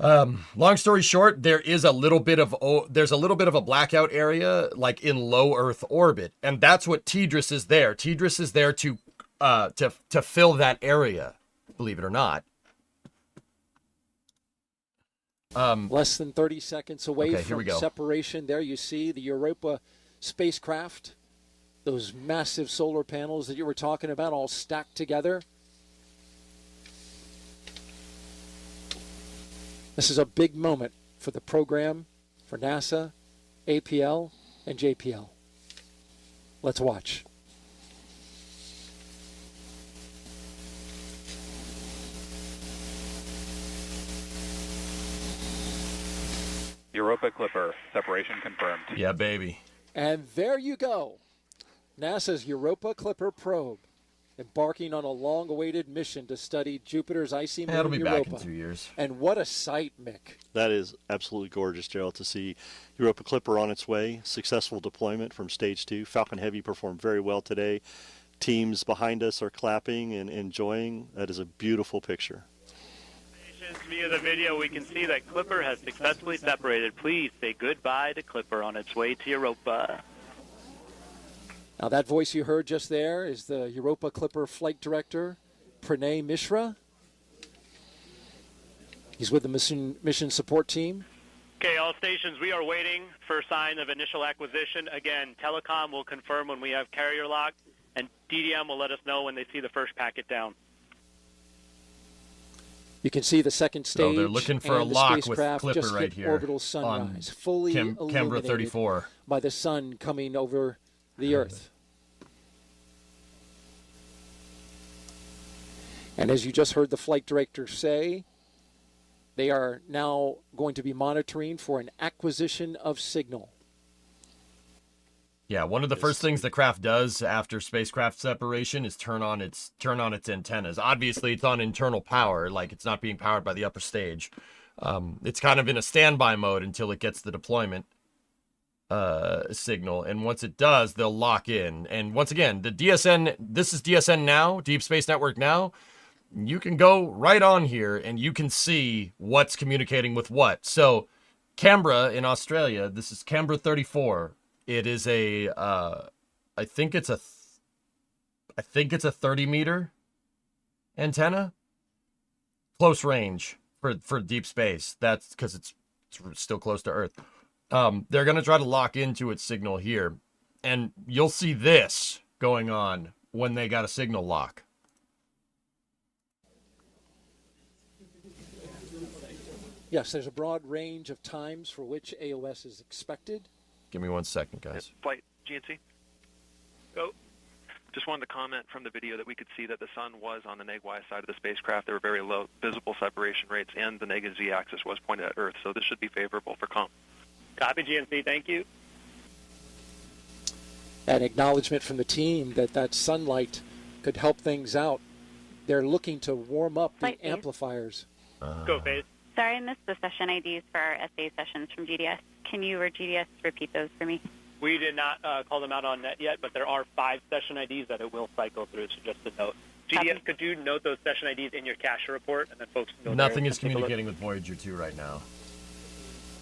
long story short, there's a little bit of a blackout area like in low Earth orbit, and that's what TDRS is there. TDRS is there to fill that area, believe it or not. Less than 30 seconds away from separation. There you see the Europa spacecraft, those massive solar panels that you were talking about all stacked together. This is a big moment for the program, for NASA, APL, and JPL. Let's watch. Europa Clipper, separation confirmed. Yeah, baby. And there you go. NASA's Europa Clipper probe, embarking on a long-awaited mission to study Jupiter's icy moon Europa. It'll be back in 2 years. And what a sight, Mick. That is absolutely gorgeous, Gerald, to see Europa Clipper on its way. Successful deployment from Stage 2. Falcon Heavy performed very well today. Teams behind us are clapping and enjoying. That is a beautiful picture. Via the video, we can see that Clipper has successfully separated. Please say goodbye to Clipper on its way to Europa. Now that voice you heard just there is the Europa Clipper flight director, Pranay Mishra. He's with the mission support team. Okay, all stations, we are waiting for sign of initial acquisition. Again, Telecom will confirm when we have carrier lock, and DDM will let us know when they see the first packet down. You can see the second stage. They're looking for a lock with Clipper right here orbital sunrise, fully Canberra 34 by the sun coming over the Earth. And as you just heard the flight director say, they are now going to be monitoring for an acquisition of signal. Yeah, one of the first things the craft does after spacecraft separation is turn on its antennas. Obviously, it's on internal power, like it's not being powered by the upper stage. It's kind of in a standby mode until it gets the deployment signal, and once it does, they'll lock in. And once again, the DSN, this is DSN now, Deep Space Network now. You can go right on here, and you can see what's communicating with what. So, Canberra in Australia, this is Canberra 34. It is a, I think it's a 30-meter antenna, close range for deep space. That's because it's still close to Earth. They're going to try to lock into its signal here. And you'll see this going on when they got a signal lock. Yes, there's a broad range of times for which AOS is expected. Give me 1 second, guys. Flight GNC. Go. Just wanted to comment from the video that we could see that the sun was on the neg-Y side of the spacecraft. There were very low visible separation rates, and the negative Z-axis was pointed at Earth, so this should be favorable for comp. Copy, GNC. Thank you. An acknowledgement from the team that that sunlight could help things out. They're looking to warm up the amplifiers. Go, Phase. Sorry, I missed the session IDs for our SA sessions from GDS. Can you or GDS repeat those for me? We did not call them out on net yet, but there are 5 session IDs that it will cycle through, so just a note. GDS, could you note those session IDs in your cache report, and then folks can go Nothing there is communicating with Voyager 2 right now.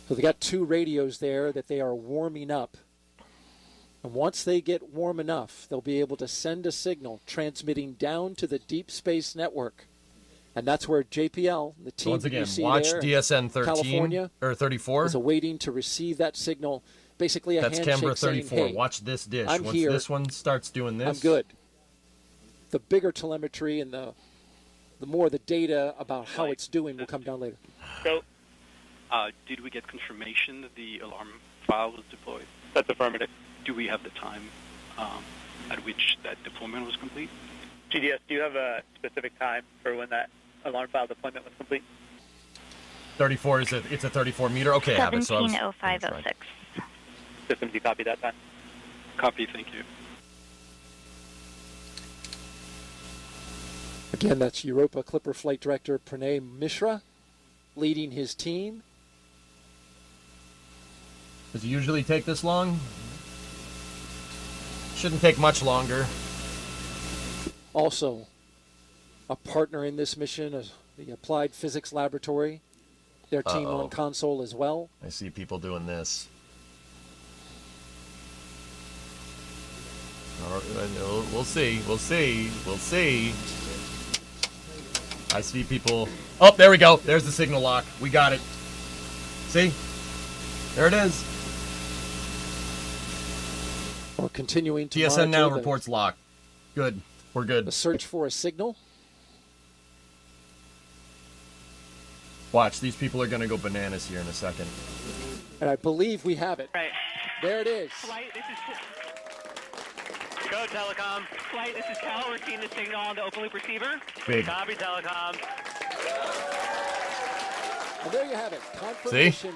So they got 2 radios there that they are warming up. And once they get warm enough, they'll be able to send a signal transmitting down to the Deep Space Network. And that's where JPL, the team So once again, you see watch there, DSN 13 California, or 34. is awaiting to receive that signal. Basically a That's handshake Canberra 34. saying, hey, Watch this dish. I'm Once here. this one starts doing this, I'm good. The bigger telemetry and the more the data about how it's doing will come down later. Go. Did we get confirmation that the alarm file was deployed? That's affirmative. Do we have the time at which that deployment was complete? GDS, do you have a specific time for when that alarm file deployment was complete? 34 is it's a 34 meter. Okay, I have it. So I was- 17:05:06. Systems, you copy that time? Copy, thank you. Again, that's Europa Clipper Flight Director Pranay Mishra leading his team. Does it usually take this long? Shouldn't take much longer. Also, a partner in this mission is the Applied Physics Laboratory. Their team on console as well. I see people doing this. All right, we'll see. We'll see. We'll see. I see people. Oh, there we go. There's the signal lock. We got it. See? There it is. We're continuing to TSN now monitor reports lock. Good. We're good. the search for a signal. Watch, these people are going to go bananas here in a second. And I believe we have it. Right. There it is. Flight, this is... Go, Telecom. Flight, this is Cal. We're seeing the signal on the open loop receiver. Big. Copy, Telecom. And there you have it. Confirmation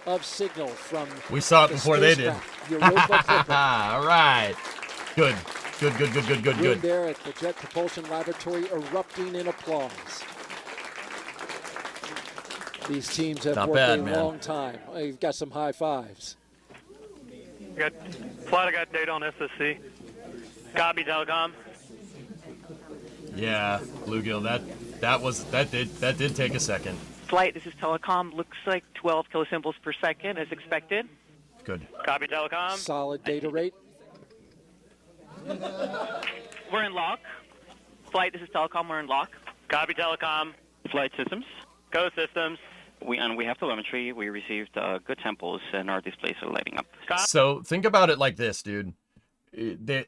of signal from We saw it the before they did. spacecraft, Europa Clipper. All right. Good. Good, good, good, good, good, Room good. there at the Jet Propulsion Laboratory erupting in applause. These teams have Not worked bad, a man. long time. You've got some high fives. Flight, I got data on SSC. Copy, Telecom. Yeah, Bluegill, that did take a second. Flight, this is Telecom. Looks like 12 kilosymbols per second as expected. Good. Copy, Telecom. Solid data rate. We're in lock. Flight, this is Telecom. We're in lock. Copy, Telecom. Flight systems. Go, Systems. We have telemetry. We received good samples, and our displays are lighting up. So think about it like this, dude. They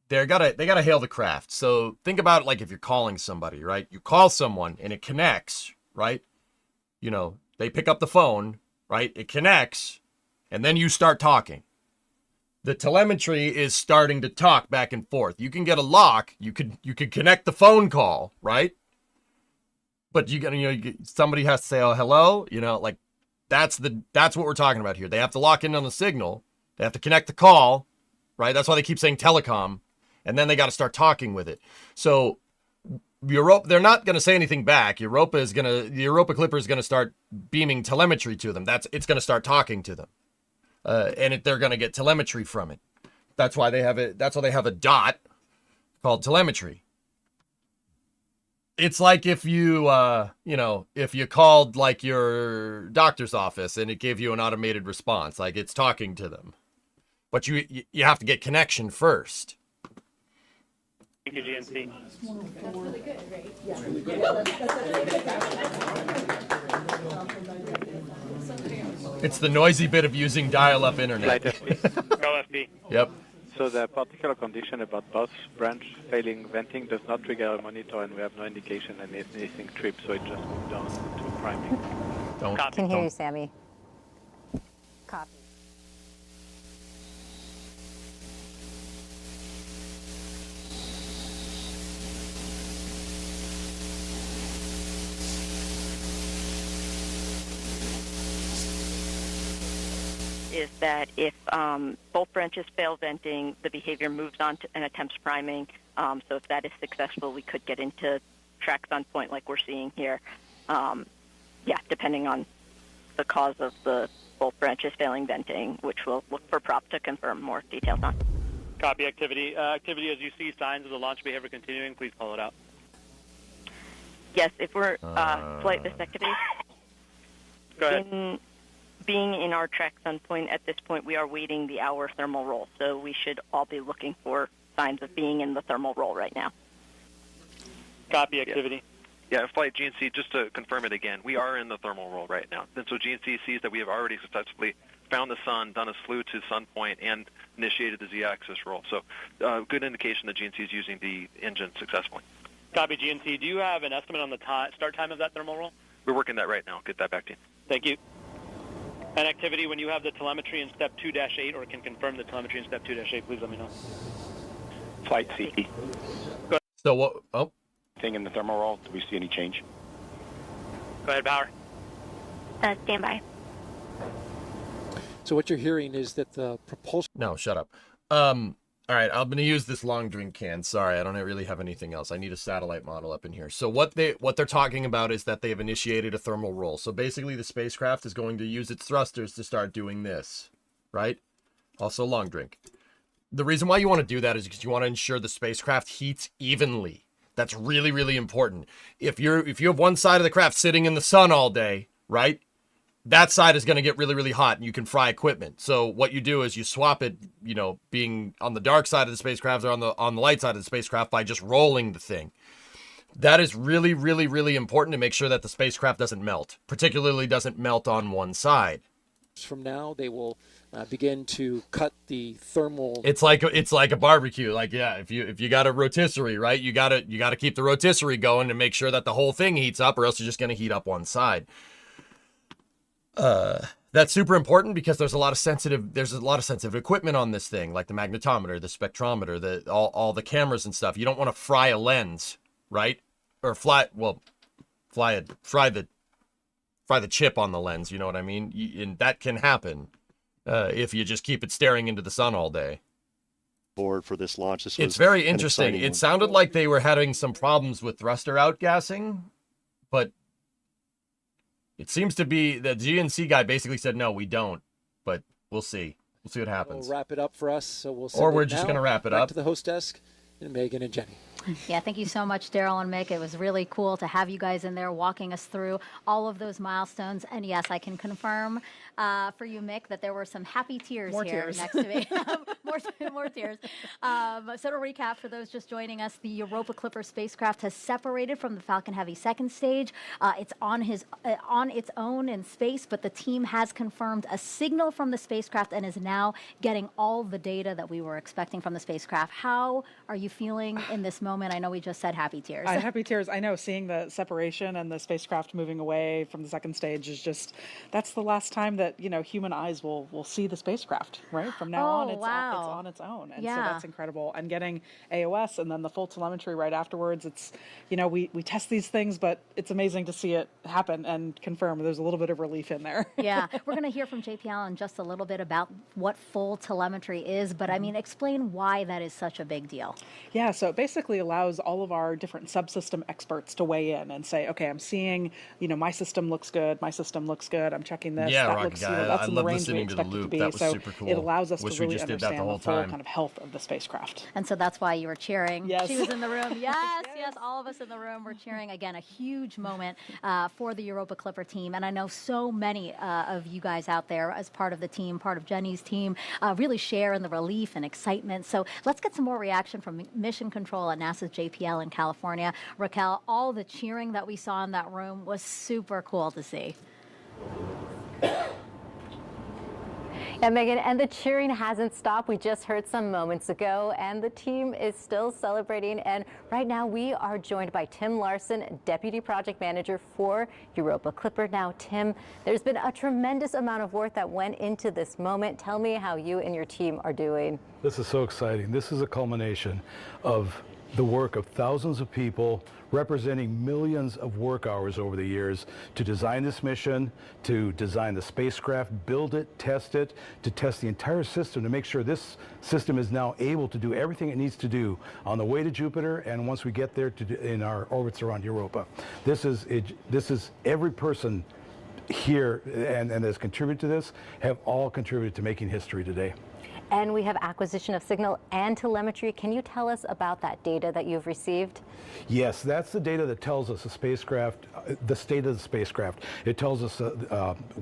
gotta hail the craft. So think about it like if you're calling somebody, right? You call someone and it connects, right? You know, they pick up the phone, right? It connects, and then you start talking. The telemetry is starting to talk back and forth. You can get a lock. You could connect the phone call, right? But somebody has to say, "Oh, hello," like that's what we're talking about here. They have to lock in on the signal. They have to connect the call, right? That's why they keep saying telecom, and then they got to start talking with it. So Europa, they're not going to say anything back. The Europa Clipper is going to start beaming telemetry to them. It's going to start talking to them, and they're going to get telemetry from it. That's why they have it. That's why they have a dot called telemetry. It's like if you, if you called like your doctor's office and it gave you an automated response, like it's talking to them, but you have to get connection first. Thank you, GNC. That's really good, right? Yeah. It's the noisy bit of using dial-up internet. Go FB. Yep. So the particular condition about both branch failing venting does not trigger a monitor, and we have no indication that anything tripped, so it just moved down to priming. Can hear you, Sammy. Copy. Is that if both branches fail venting, the behavior moves on to and attempts priming. So if that is successful, we could get into tracks on point like we're seeing here. Depending on the cause of the both branches failing venting, which we'll look for prop to confirm more details on. Copy activity. Activity as you see signs of the launch behavior continuing, please call it out. Yes, if we're flight this activity. Go ahead. Being in our tracks on point at this point, we are waiting the hour thermal roll, so we should all be looking for signs of being in the thermal roll right now. Copy activity. Yeah, flight GNC, just to confirm it again, we are in the thermal roll right now. And so GNC sees that we have already successfully found the sun, done a slew to sun point, and initiated the Z-axis roll. So good indication that GNC is using the engine successfully. Copy GNC. Do you have an estimate on the start time of that thermal roll? We're working that right now. Get that back to you. Thank you. And activity, when you have the telemetry in step 2-8 or can confirm the telemetry in step 2-8, please let me know. Flight CP. So what? Oh. Thing in the thermal roll, do we see any change? Go ahead, Bauer. Stand by. So what you're hearing is that the propulsion... No, shut up. All right, I'm going to use this long drink can. Sorry, I don't really have anything else. I need a satellite model up in here. So what they're talking about is that they have initiated a thermal roll. So basically the spacecraft is going to use its thrusters to start doing this, right? Also long drink. The reason why you want to do that is because you want to ensure the spacecraft heats evenly. That's really, really important. If you have one side of the craft sitting in the sun all day, right? That side is going to get really, really hot and you can fry equipment. So what you do is you swap it, being on the dark side of the spacecraft or on the light side of the spacecraft by just rolling the thing. That is really, really, really important to make sure that the spacecraft doesn't melt, particularly doesn't melt on one side. From now, they will begin to cut the thermal. It's like a barbecue. Like, yeah, if you got a rotisserie, right? You gotta keep the rotisserie going to make sure that the whole thing heats up, or else you're just gonna heat up one side. That's super important because there's a lot of sensitive equipment on this thing, like the magnetometer, the spectrometer, all the cameras and stuff. You don't want to fry a lens, right? Or fry the chip on the lens, you know what I mean? And that can happen if you just keep it staring into the sun all day. Board for this launch. It's very interesting. It sounded like they were having some problems with thruster outgassing, but it seems to be the GNC guy basically said, no, we don't, but we'll see. We'll see what happens. We'll wrap it up for us. So we'll send or we're just going to wrap it back up to the host desk and Megan and Jenny. Yeah, thank you so much, Daryl and Mick. It was really cool to have you guys in there walking us through all of those milestones. And yes, I can confirm for you, Mick, that there were some happy tears next to me. more tears. So to recap, for those just joining us, the Europa Clipper spacecraft has separated from the Falcon Heavy second stage. It's on its own in space, but the team has confirmed a signal from the spacecraft and is now getting all the data that we were expecting from the spacecraft. How are you feeling in this moment? I know we just said happy tears. Happy tears. I know seeing the separation and the spacecraft moving away from the second stage is just, that's the last time that, human eyes will see the spacecraft, right? From now on, it's on its own. And so that's incredible. And getting AOS and then the full telemetry right afterwards, it's, we test these things, but it's amazing to see it happen and confirm. There's a little bit of relief in there. Yeah. We're going to hear from JPL in just a little bit about what full telemetry is, but explain why that is such a big deal. Yeah. So it basically allows all of our different subsystem experts to weigh in and say, okay, I'm seeing, my system looks good. My system looks good. I'm checking this. Yeah, that looks, that's in the range we expect it to be. That was super cool. It allows us to really understand the full kind of health of the spacecraft. And so that's why you were cheering. Yes. She was in the room. Yes, all of us in the room were cheering. Again, a huge moment for the Europa Clipper team. And I know so many of you guys out there as part of the team, part of Jenny's team, really share in the relief and excitement. So let's get some more reaction from Mission Control at NASA's JPL in California. Raquel, all the cheering that we saw in that room was super cool to see. Yeah, Megan, and the cheering hasn't stopped. We just heard some moments ago, and the team is still celebrating. And right now we are joined by Tim Larson, Deputy Project Manager for Europa Clipper. Now, Tim, there's been a tremendous amount of work that went into this moment. Tell me how you and your team are doing. This is so exciting. This is a culmination of the work of thousands of people representing millions of work hours over the years to design this mission, to design the spacecraft, build it, to test the entire system to make sure this system is now able to do everything it needs to do on the way to Jupiter and once we get there in our orbits around Europa. This is every person here and has contributed to this have all contributed to making history today. And we have acquisition of signal and telemetry. Can you tell us about that data that you've received? Yes, that's the data that tells us the spacecraft, the state of the spacecraft. It tells us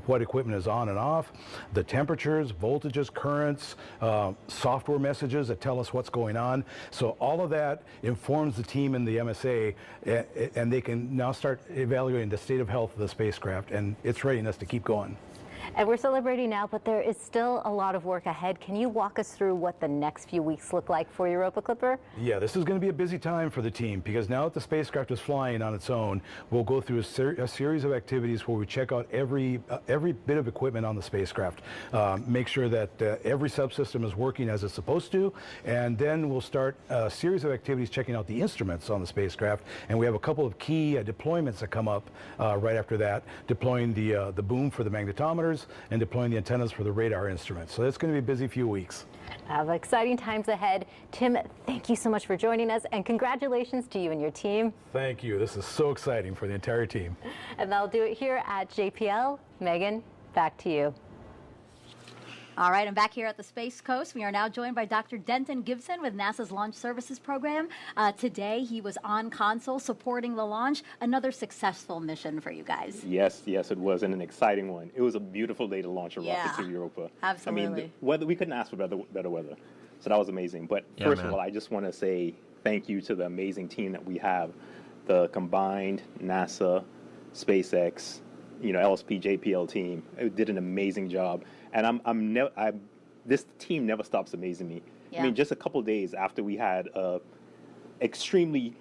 what equipment is on and off, the temperatures, voltages, currents, software messages that tell us what's going on. So all of that informs the team in the MSA, and they can now start evaluating the state of health of the spacecraft and its readiness to keep going. And we're celebrating now, but there is still a lot of work ahead. Can you walk us through what the next few weeks look like for Europa Clipper? Yeah, this is going to be a busy time for the team because now that the spacecraft is flying on its own, we'll go through a series of activities where we check out every bit of equipment on the spacecraft, make sure that every subsystem is working as it's supposed to, and then we'll start a series of activities checking out the instruments on the spacecraft. And we have a couple of key deployments that come up right after that, deploying the boom for the magnetometers and deploying the antennas for the radar instruments. So it's going to be a busy few weeks. Exciting times ahead. Tim, thank you so much for joining us, and congratulations to you and your team. Thank you. This is so exciting for the entire team. And that'll do it here at JPL. Megan, back to you. All right, I'm back here at the Space Coast. We are now joined by Dr. Denton Gibson with NASA's Launch Services Program. Today, he was on console supporting the launch. Another successful mission for you guys. Yes, it was, and an exciting one. It was a beautiful day to launch a rocket to Europa. Absolutely. I mean, we couldn't ask for better weather, so that was amazing. But first of all, I just want to say thank you to the amazing team that we have, the combined NASA, SpaceX, LSP, JPL team. It did an amazing job. And this team never stops amazing me. Yeah. I mean, just a couple of days after we had a extremely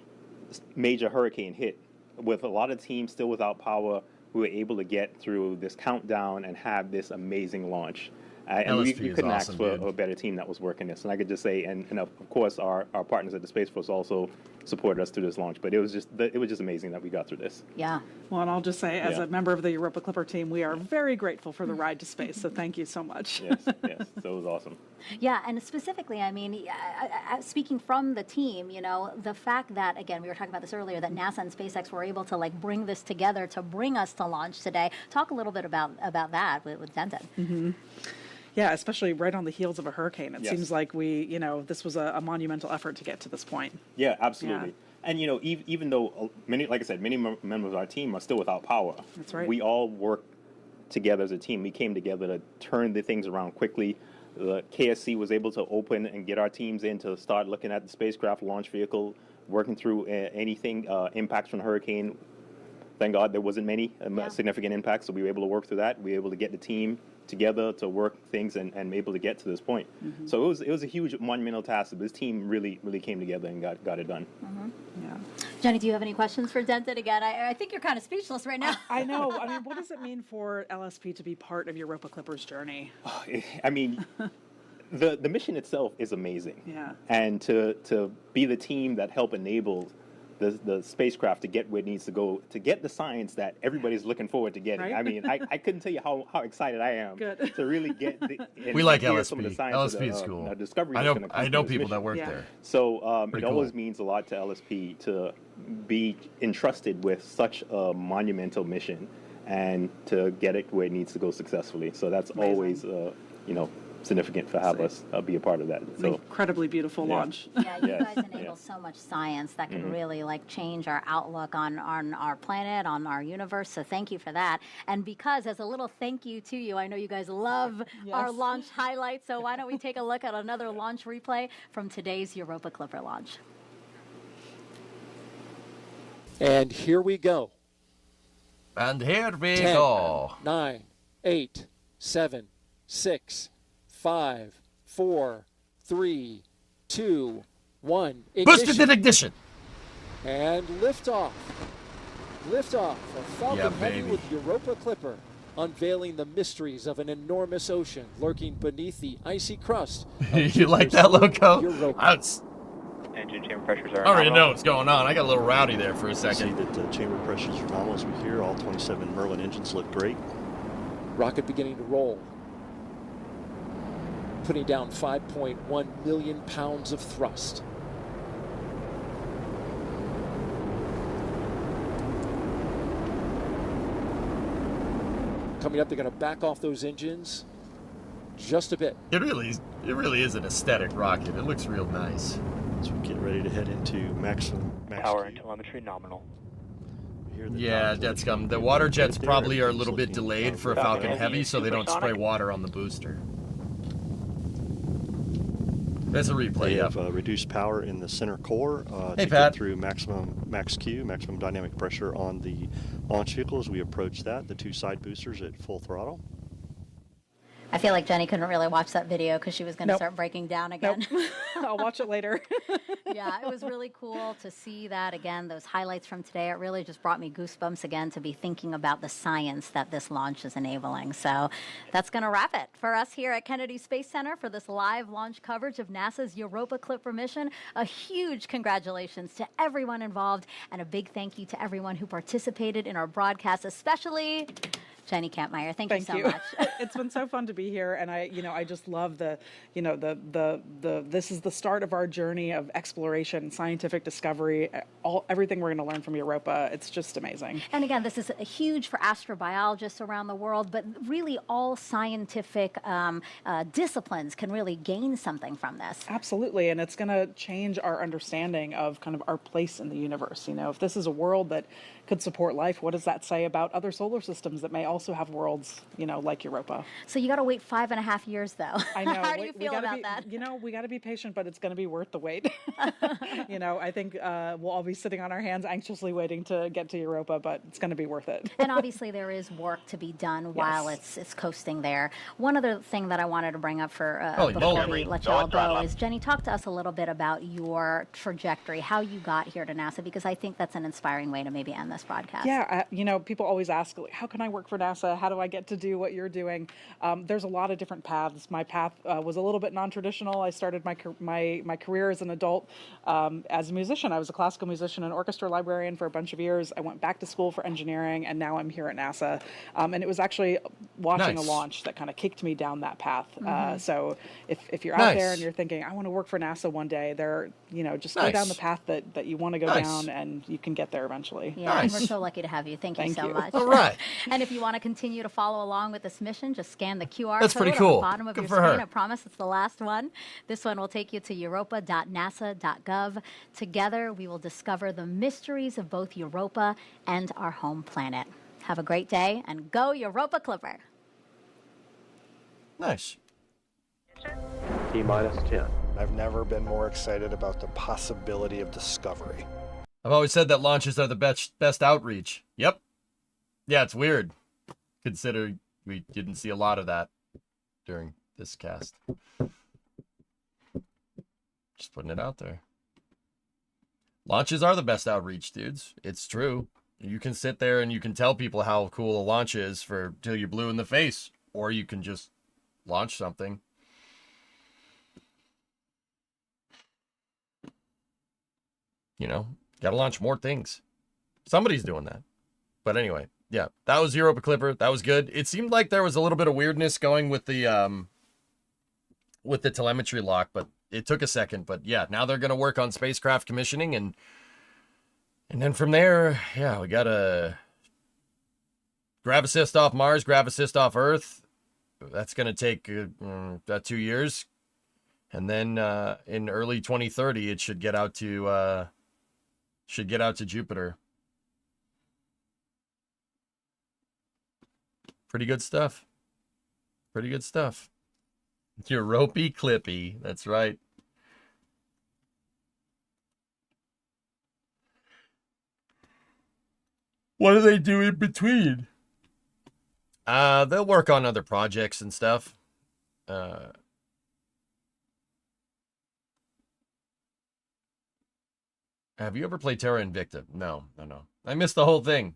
major hurricane hit, with a lot of teams still without power, we were able to get through this countdown and have this amazing launch. And we couldn't ask for a better team that was working this. And I could just say, and of course, our partners at the Space Force also supported us through this launch. But it was just amazing that we got through this. Yeah. Well, and I'll just say, as a member of the Europa Clipper team, we are very grateful for the ride to space. So thank you so much. Yes. So it was awesome. Yeah, and specifically, I mean, speaking from the team, the fact that, again, we were talking about this earlier, that NASA and SpaceX were able to bring this together to bring us to launch today. Talk a little bit about that with Denton. Mm-hmm. Yeah, especially right on the heels of a hurricane. It seems like this was a monumental effort to get to this point. Yeah, absolutely. Yeah. And, even though many members of our team are still without power. That's right. We all work together as a team. We came together to turn the things around quickly. The KSC was able to open and get our teams in to start looking at the spacecraft launch vehicle, working through anything, impacts from the hurricane. Thank God there wasn't many significant impacts, so we were able to work through that. We were able to get the team together to work things and able to get to this point. Mm-hmm. So it was a huge monumental task. This team really came together and got it done. Mm-hmm. Yeah. Jenny, do you have any questions for Denton? Again, I think you're kind of speechless right now. I know. I mean, what does it mean for LSP to be part of Europa Clipper's journey? I mean, the mission itself is amazing. Yeah. And to be the team that helped enable the spacecraft to get where it needs to go, to get the science that everybody's looking forward to getting. Right? I mean, I couldn't tell you how excited I am to really get we like LSP. Some of the science LSP is cool. Discovery I know people that work there. So it always means a lot to LSP to be entrusted with such a monumental mission and to get it where it needs to go successfully. So that's always, significant to have us be a part of that. So incredibly beautiful launch. Yeah, you guys enable so much science that can really change our outlook on our planet, on our universe. So thank you for that. And because as a little thank you to you, I know you guys love our launch highlights. So why don't we take a look at another launch replay from today's Europa Clipper launch. And here we go. And here we 10, go. 9, 8, 7, 6, 5, 4, 3, 2, 1. Boosted ignition. And liftoff. Liftoff of Falcon Heavy baby. with Europa Clipper, unveiling the mysteries of an enormous ocean lurking beneath the icy crust. You like that logo? Engine chamber pressures are I already nominal. know what's going on. I got a little rowdy there for a You second. see that the chamber pressures are nominal as we hear. All 27 Merlin engines look great. Rocket beginning to roll, putting down 5.1 million pounds of thrust. Coming up, they're going to back off those engines just a bit. It really is an aesthetic rocket. It looks real nice. As we get ready to head into maximum Power and telemetry nominal. Yeah, that's come. The water jets probably are a little bit delayed for a Falcon Heavy, so they don't spray water on the booster. That's a replay. They have reduced power in the center core Hey, to Pat. get through max Q, maximum dynamic pressure on the launch vehicle as we approach that. The two side boosters at full throttle. I feel like Jenny couldn't really watch that video because she was going to Nope. start breaking down again. I'll watch it later. Yeah, it was really cool to see that again, those highlights from today. It really just brought me goosebumps again to be thinking about the science that this launch is enabling. So that's going to wrap it for us here at Kennedy Space Center for this live launch coverage of NASA's Europa Clipper mission. A huge congratulations to everyone involved and a big thank you to everyone who participated in our broadcast, especially Jenny Kampmeyer. Thank you so much. It's been so fun to be here, and I just love this is the start of our journey of exploration, scientific discovery, everything we're going to learn from Europa. It's just amazing. And again, this is huge for astrobiologists around the world, but really all scientific disciplines can really gain something from this. Absolutely, and it's going to change our understanding of kind of our place in the universe. If this is a world that could support life, what does that say about other solar systems that may also have worlds, like Europa? So you got to wait 5.5 years, though. I know. How do you feel about that? We got to be patient, but it's going to be worth the wait. I think we'll all be sitting on our hands anxiously waiting to get to Europa, but it's going to be worth it. And obviously there is work to be done while it's coasting there. One other thing that I wanted to bring up for before we let you all go is, Jenny, talk to us a little bit about your trajectory, how you got here to NASA, because I think that's an inspiring way to maybe end this broadcast. Yeah, people always ask, how can I work for NASA? How do I get to do what you're doing? There's a lot of different paths. My path was a little bit non-traditional. I started my career as an adult as a musician. I was a classical musician and orchestra librarian for a bunch of years. I went back to school for engineering, and now I'm here at NASA. And it was actually watching a launch that kind of kicked me down that path. So if you're out there and you're thinking, I want to work for NASA one day, just go down the path that you want to go down, and you can get there eventually. Yeah, and we're so lucky to have you. Thank you so much. All right. And if you want to continue to follow along with this mission, just scan the QR That's code pretty cool. on the bottom of Good your for screen. her. I promise it's the last one. This one will take you to europa.nasa.gov. Together, we will discover the mysteries of both Europa and our home planet. Have a great day, and go Europa Clipper. Nice. T-minus 10. I've never been more excited about the possibility of discovery. I've always said that launches are the best outreach. Yep. Yeah, it's weird. Consider we didn't see a lot of that during this cast. Just putting it out there. Launches are the best outreach, dudes. It's true. You can sit there and you can tell people how cool a launch is till you're blue in the face. Or you can just launch something. Gotta launch more things. Somebody's doing that. But anyway, yeah, that was Europa Clipper. That was good. It seemed like there was a little bit of weirdness going with the telemetry lock, but it took a second. But yeah, now they're gonna work on spacecraft commissioning, and then from there, yeah, we gotta grav assist off Mars, grav assist off Earth. That's gonna take about 2 years, and then in early 2030, it should get out to Jupiter. Pretty good stuff. Pretty good stuff. Europa Clippy. That's right. What do they do in between? They'll work on other projects and stuff. Have you ever played Terra Invicta? No. I missed the whole thing.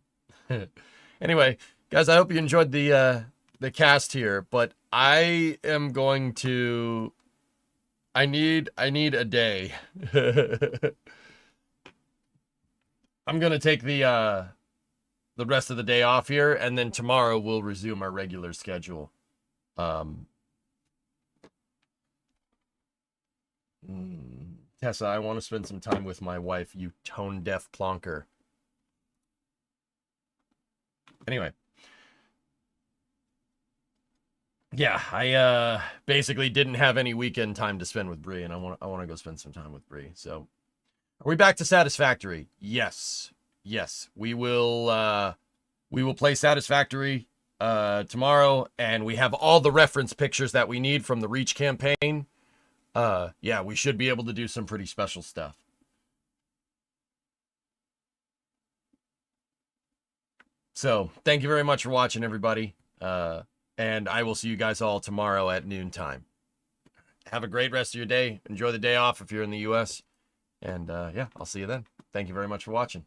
Anyway, guys, I hope you enjoyed the cast here, but I am going to... I need a day. I'm going to take the rest of the day off here, and then tomorrow we'll resume our regular schedule. Tessa, I want to spend some time with my wife, you tone-deaf plonker. Anyway. Yeah, I basically didn't have any weekend time to spend with Bree, and I want to go spend some time with Bree. So, are we back to Satisfactory? Yes. We will play Satisfactory tomorrow, and we have all the reference pictures that we need from the Reach campaign. Yeah, we should be able to do some pretty special stuff. So, thank you very much for watching, everybody. And I will see you guys all tomorrow at noontime. Have a great rest of your day. Enjoy the day off if you're in the U.S. And, yeah, I'll see you then. Thank you very much for watching.